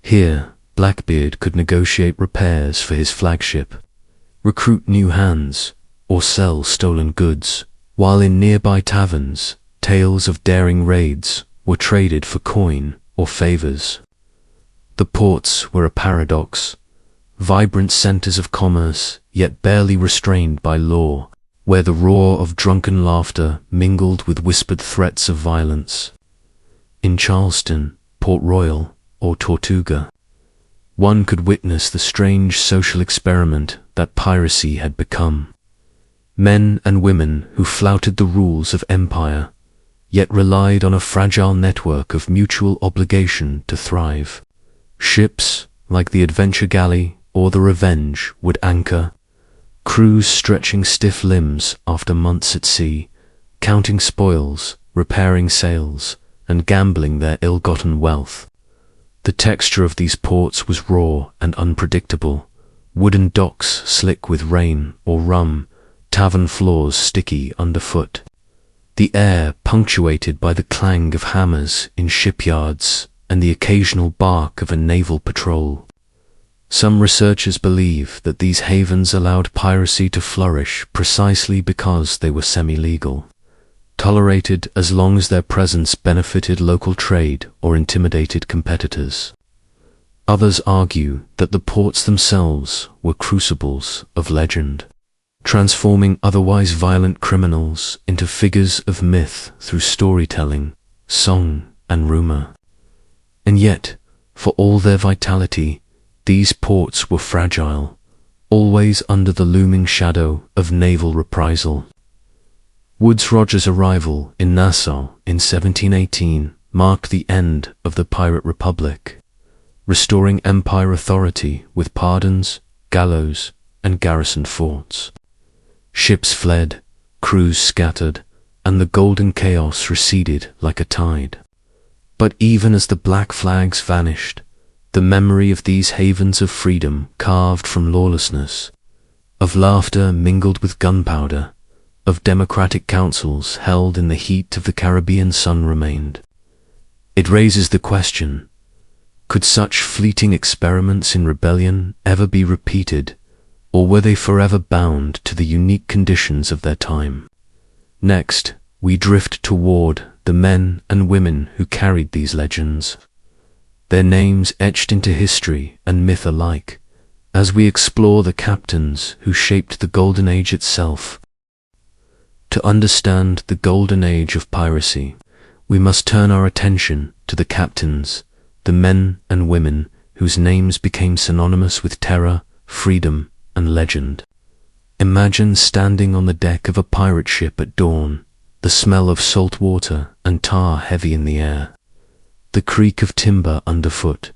Here, Blackbeard could negotiate repairs for his flagship, recruit new hands, or sell stolen goods, while in nearby taverns, tales of daring raids were traded for coin or favors. The ports were a paradox, vibrant centers of commerce, yet barely restrained by law, where the roar of drunken laughter mingled with whispered threats of violence. In Charleston, Port Royal, or Tortuga, one could witness the strange social experiment that piracy had become. Men and women who flouted the rules of empire, yet relied on a fragile network of mutual obligation to thrive. Ships, like the Adventure Galley or the Revenge, would anchor, crews stretching stiff limbs after months at sea, counting spoils, repairing sails, and gambling their ill-gotten wealth. The texture of these ports was raw and unpredictable, wooden docks slick with rain or rum, tavern floors sticky underfoot. The air punctuated by the clang of hammers in shipyards and the occasional bark of a naval patrol. Some researchers believe that these havens allowed piracy to flourish precisely because they were semi-legal, tolerated as long as their presence benefited local trade or intimidated competitors. Others argue that the ports themselves were crucibles of legend, transforming otherwise violent criminals into figures of myth through storytelling, song, and rumor. And yet, for all their vitality, these ports were fragile, always under the looming shadow of naval reprisal. Woodes Rogers's arrival in Nassau in 1718 marked the end of the pirate republic, restoring empire authority with pardons, gallows, and garrisoned forts. Ships fled, crews scattered, and the golden chaos receded like a tide. But even as the black flags vanished, the memory of these havens of freedom carved from lawlessness, of laughter mingled with gunpowder, of democratic councils held in the heat of the Caribbean sun remained. It raises the question, could such fleeting experiments in rebellion ever be repeated, or were they forever bound to the unique conditions of their time? Next, we drift toward the men and women who carried these legends, their names etched into history and myth alike, as we explore the captains who shaped the Golden Age itself. To understand the Golden Age of piracy, we must turn our attention to the captains, the men and women whose names became synonymous with terror, freedom, and legend. Imagine standing on the deck of a pirate ship at dawn, the smell of salt water and tar heavy in the air, the creak of timber underfoot,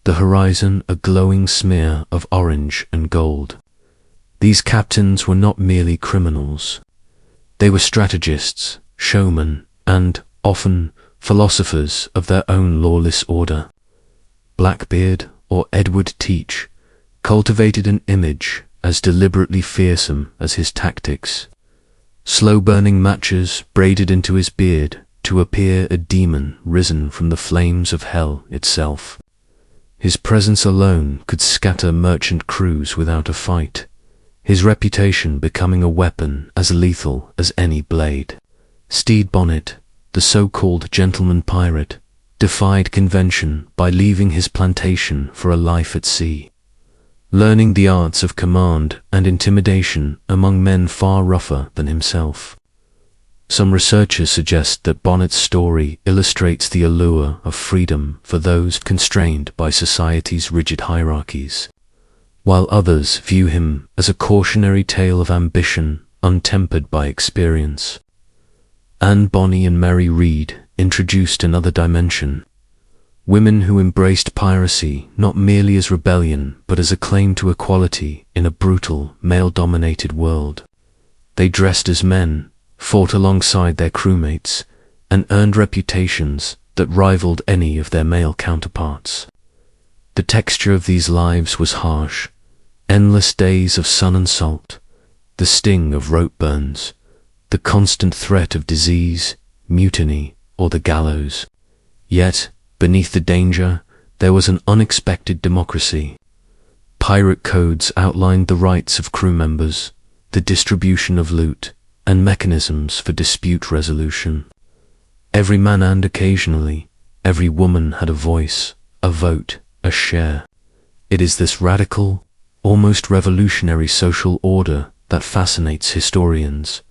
the horizon a glowing smear of orange and gold. These captains were not merely criminals. They were strategists, showmen, and, often, philosophers of their own lawless order. Blackbeard, or Edward Teach, cultivated an image as deliberately fearsome as his tactics. Slow-burning matches braided into his beard to appear a demon risen from the flames of hell itself. His presence alone could scatter merchant crews without a fight, his reputation becoming a weapon as lethal as any blade. Stede Bonnet, the so-called gentleman pirate, defied convention by leaving his plantation for a life at sea, learning the arts of command and intimidation among men far rougher than himself. Some researchers suggest that Bonnet's story illustrates the allure of freedom for those constrained by society's rigid hierarchies, while others view him as a cautionary tale of ambition untempered by experience. Anne Bonny and Mary Read introduced another dimension, women who embraced piracy not merely as rebellion but as a claim to equality in a brutal, male-dominated world. They dressed as men, fought alongside their crewmates, and earned reputations that rivaled any of their male counterparts. The texture of these lives was harsh, endless days of sun and salt, the sting of rope burns, the constant threat of disease, mutiny, or the gallows. Yet, beneath the danger, there was an unexpected democracy. Pirate codes outlined the rights of crew members, the distribution of loot, and mechanisms for dispute resolution. Every man and occasionally, every woman had a voice, a vote, a share. It is this radical, almost revolutionary social order that fascinates historians.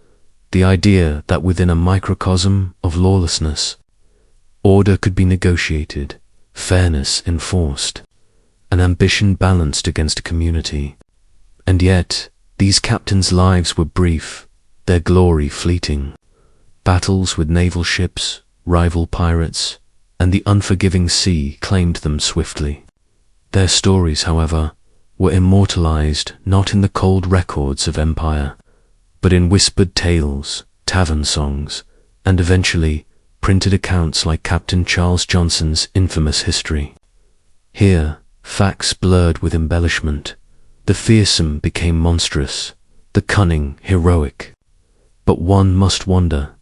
The idea that within a microcosm of lawlessness, order could be negotiated, fairness enforced, and ambition balanced against community. And yet, these captains' lives were brief, their glory fleeting. Battles with naval ships, rival pirates, and the unforgiving sea claimed them swiftly. Their stories, however, were immortalized not in the cold records of empire, but in whispered tales, tavern songs, and eventually printed accounts like Captain Charles Johnson's infamous history. Here, facts blurred with embellishment. The fearsome became monstrous, the cunning heroic. But one must wonder,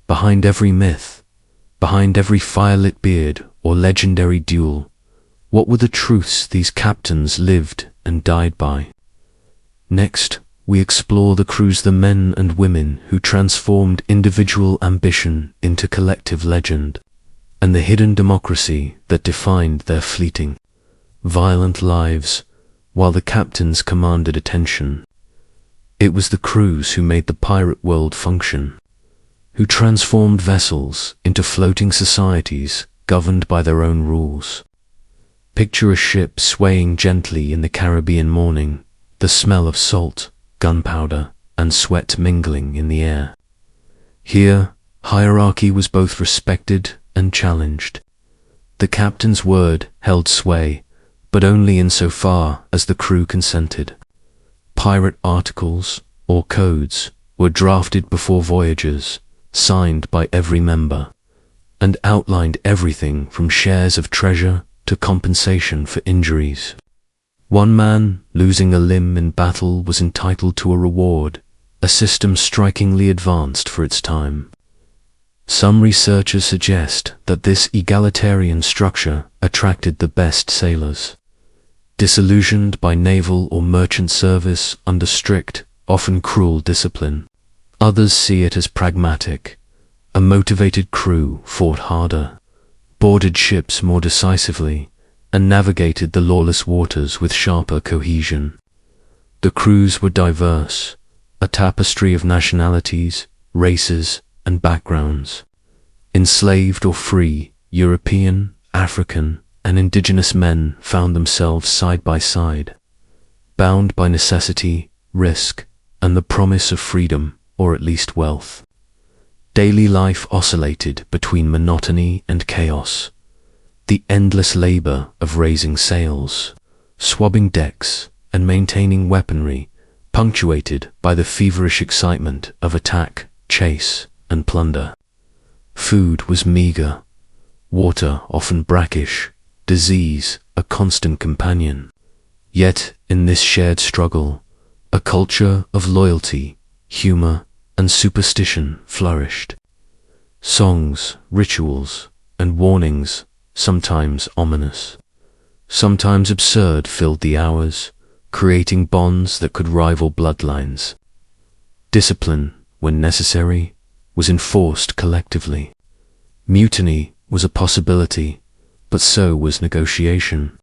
behind every myth, behind every firelit beard or legendary duel, what were the truths these captains lived and died by? Next, we explore the crews, the men and women who transformed individual ambition into collective legend, and the hidden democracy that defined their fleeting, violent lives while the captains commanded attention. It was the crews who made the pirate world function, who transformed vessels into floating societies governed by their own rules. Picture a ship swaying gently in the Caribbean morning, the smell of salt, gunpowder, and sweat mingling in the air. Here, hierarchy was both respected and challenged. The captain's word held sway, but only insofar as the crew consented. Pirate articles, or codes, were drafted before voyages, signed by every member, and outlined everything from shares of treasure to compensation for injuries. One man losing a limb in battle was entitled to a reward, a system strikingly advanced for its time. Some researchers suggest that this egalitarian structure attracted the best sailors. Disillusioned by naval or merchant service under strict, often cruel discipline, others see it as pragmatic. A motivated crew fought harder, boarded ships more decisively, and navigated the lawless waters with sharper cohesion. The crews were diverse, a tapestry of nationalities, races, and backgrounds. Enslaved or free, European, African, and indigenous men found themselves side by side, bound by necessity, risk, and the promise of freedom, or at least wealth. Daily life oscillated between monotony and chaos. The endless labor of raising sails, swabbing decks, and maintaining weaponry, punctuated by the feverish excitement of attack, chase, and plunder. Food was meager, water often brackish, disease a constant companion. Yet in this shared struggle, a culture of loyalty, humor, and superstition flourished. Songs, rituals, and warnings, sometimes ominous, sometimes absurd, filled the hours, creating bonds that could rival bloodlines. Discipline, when necessary, was enforced collectively. Mutiny was a possibility, but so was negotiation.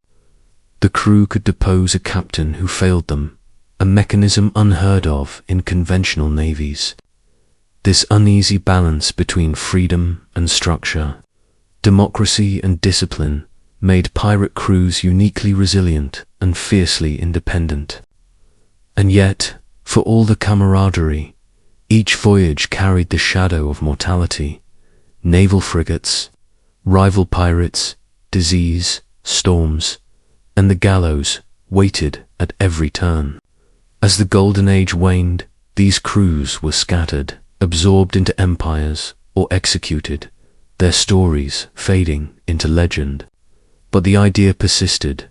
The crew could depose a captain who failed them, a mechanism unheard of in conventional navies. This uneasy balance between freedom and structure, democracy and discipline, made pirate crews uniquely resilient and fiercely independent. And yet, for all the camaraderie, each voyage carried the shadow of mortality. Naval frigates, rival pirates, disease, storms, and the gallows waited at every turn. As the Golden Age waned, these crews were scattered, absorbed into empires, or executed, their stories fading into legend. But the idea persisted,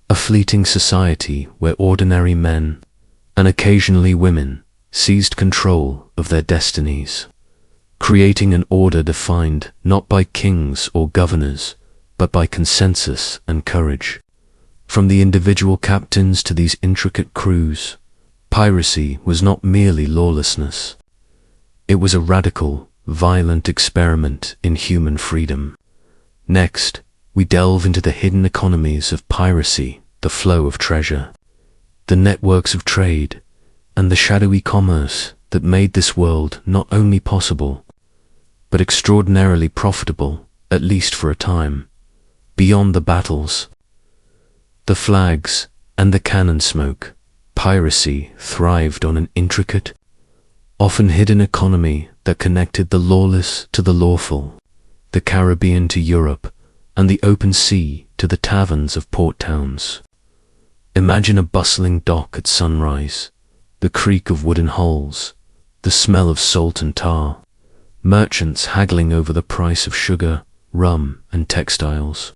a fleeting society where ordinary men, and occasionally women, seized control of their destinies, creating an order defined not by kings or governors, but by consensus and courage. From the individual captains to these intricate crews, piracy was not merely lawlessness. It was a radical, violent experiment in human freedom. Next, we delve into the hidden economies of piracy, the flow of treasure, the networks of trade, and the shadowy commerce that made this world not only possible, but extraordinarily profitable, at least for a time. Beyond the battles, the flags, and the cannon smoke, piracy thrived on an intricate, often hidden economy that connected the lawless to the lawful, the Caribbean to Europe, and the open sea to the taverns of port towns. Imagine a bustling dock at sunrise, the creak of wooden hulls, the smell of salt and tar, merchants haggling over the price of sugar, rum, and textiles.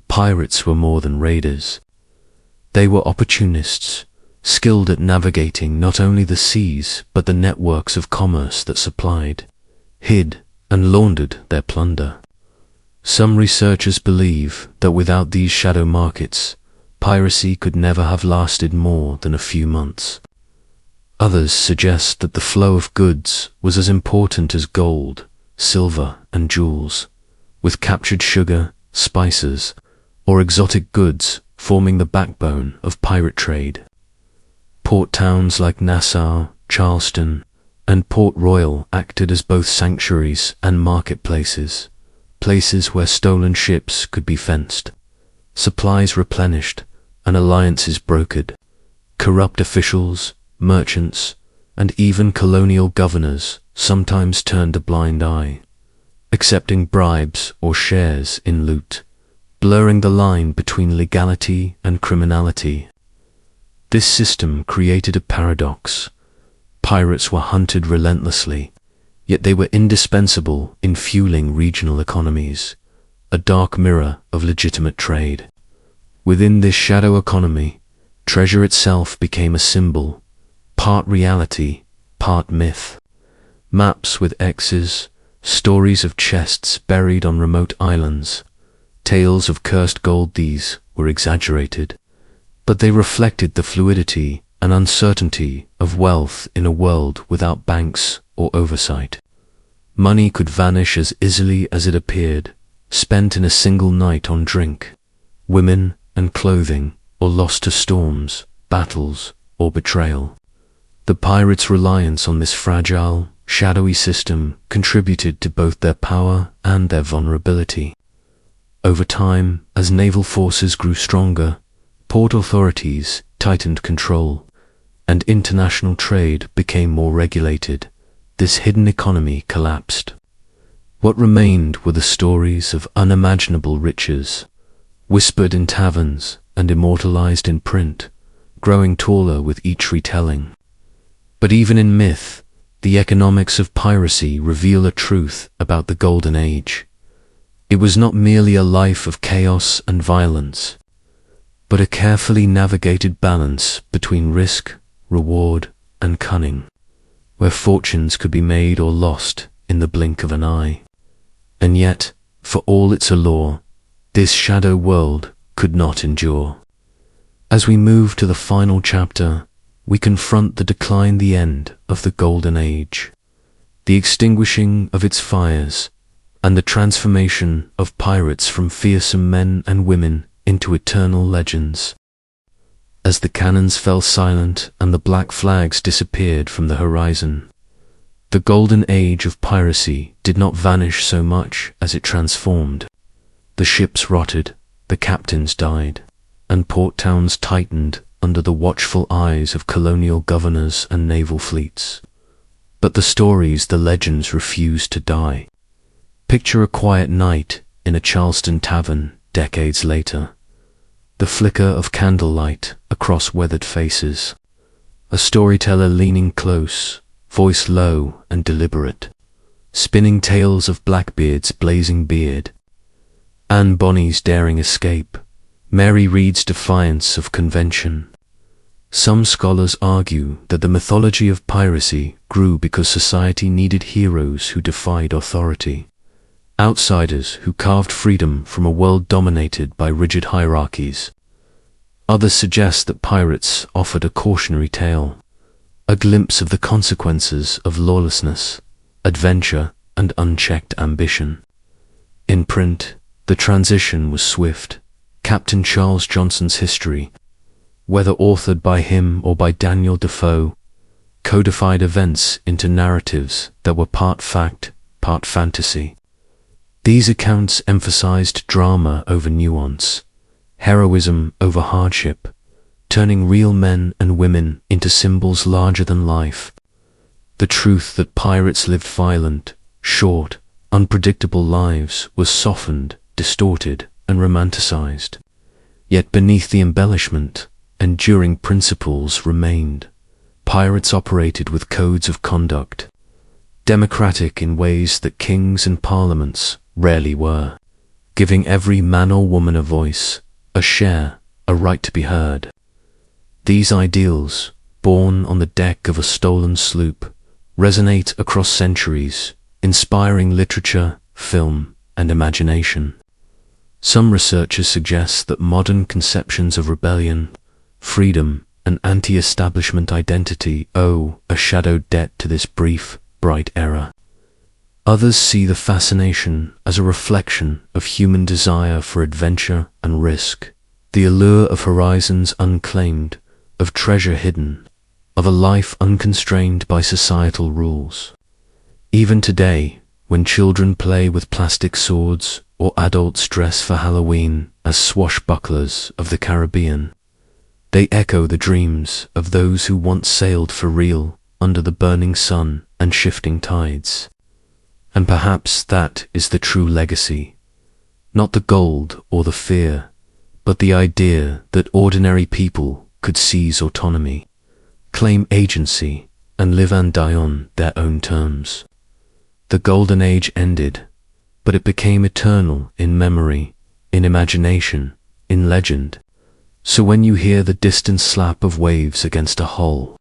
Pirates were more than raiders. They were opportunists, skilled at navigating not only the seas but the networks of commerce that supplied, hid, and laundered their plunder. Some researchers believe that without these shadow markets, piracy could never have lasted more than a few months. Others suggest that the flow of goods was as important as gold, silver, and jewels, with captured sugar, spices, or exotic goods forming the backbone of pirate trade. Port towns like Nassau, Charleston, and Port Royal acted as both sanctuaries and marketplaces, places where stolen ships could be fenced, supplies replenished, and alliances brokered. Corrupt officials, merchants, and even colonial governors sometimes turned a blind eye, accepting bribes or shares in loot, blurring the line between legality and criminality. This system created a paradox. Pirates were hunted relentlessly, yet they were indispensable in fueling regional economies, a dark mirror of legitimate trade. Within this shadow economy, treasure itself became a symbol, part reality, part myth. Maps with X's, stories of chests buried on remote islands, tales of cursed gold. These were exaggerated, but they reflected the fluidity and uncertainty of wealth in a world without banks or oversight. Money could vanish as easily as it appeared, spent in a single night on drink, women, and clothing, or lost to storms, battles, or betrayal. The pirates' reliance on this fragile, shadowy system contributed to both their power and their vulnerability. Over time, as naval forces grew stronger, port authorities tightened control, and international trade became more regulated, this hidden economy collapsed. What remained were the stories of unimaginable riches, whispered in taverns and immortalized in print, growing taller with each retelling. But even in myth, the economics of piracy reveal a truth about the Golden Age. It was not merely a life of chaos and violence, but a carefully navigated balance between risk, reward, and cunning, where fortunes could be made or lost in the blink of an eye. And yet, for all its allure, this shadow world could not endure. As we move to the final chapter, we confront the decline, the end of the Golden Age, the extinguishing of its fires, and the transformation of pirates from fearsome men and women into eternal legends. As the cannons fell silent and the black flags disappeared from the horizon, the Golden Age of piracy did not vanish so much as it transformed. The ships rotted, the captains died, and port towns tightened under the watchful eyes of colonial governors and naval fleets. But the stories, the legends refused to die. Picture a quiet night in a Charleston tavern decades later. The flicker of candlelight across weathered faces. A storyteller leaning close, voice low and deliberate, spinning tales of Blackbeard's blazing beard, Anne Bonny's daring escape, Mary Read's defiance of convention. Some scholars argue that the mythology of piracy grew because society needed heroes who defied authority, outsiders who carved freedom from a world dominated by rigid hierarchies. Others suggest that pirates offered a cautionary tale, a glimpse of the consequences of lawlessness, adventure, and unchecked ambition. In print, the transition was swift. Captain Charles Johnson's history, whether authored by him or by Daniel Defoe, codified events into narratives that were part fact, part fantasy. These accounts emphasized drama over nuance, heroism over hardship, turning real men and women into symbols larger than life. The truth that pirates lived violent, short, unpredictable lives was softened, distorted, and romanticized. Yet beneath the embellishment, enduring principles remained. Pirates operated with codes of conduct, democratic in ways that kings and parliaments rarely were, giving every man or woman a voice, a share, a right to be heard. These ideals, born on the deck of a stolen sloop, resonate across centuries, inspiring literature, film, and imagination. Some researchers suggest that modern conceptions of rebellion, freedom, and anti-establishment identity owe a shadowed debt to this brief, bright era. Others see the fascination as a reflection of human desire for adventure and risk, the allure of horizons unclaimed, of treasure hidden, of a life unconstrained by societal rules. Even today, when children play with plastic swords or adults dress for Halloween as swashbucklers of the Caribbean, they echo the dreams of those who once sailed for real under the burning sun and shifting tides. And perhaps that is the true legacy, not the gold or the fear, but the idea that ordinary people could seize autonomy, claim agency, and live and die on their own terms. The Golden Age ended, but it became eternal in memory, in imagination, in legend. So when you hear the distant slap of waves against a hull,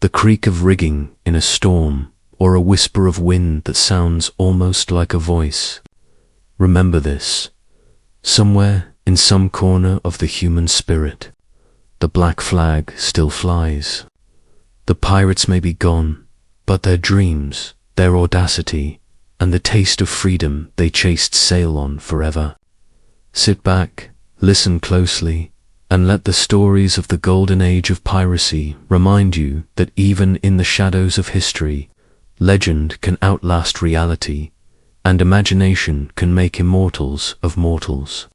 the creak of rigging in a storm, or a whisper of wind that sounds almost like a voice, remember this. Somewhere in some corner of the human spirit, the black flag still flies. The pirates may be gone, but their dreams, their audacity, and the taste of freedom they chased sail on forever. Sit back, listen closely, and let the stories of the Golden Age of Piracy remind you that even in the shadows of history, legend can outlast reality, and imagination can make immortals of mortals.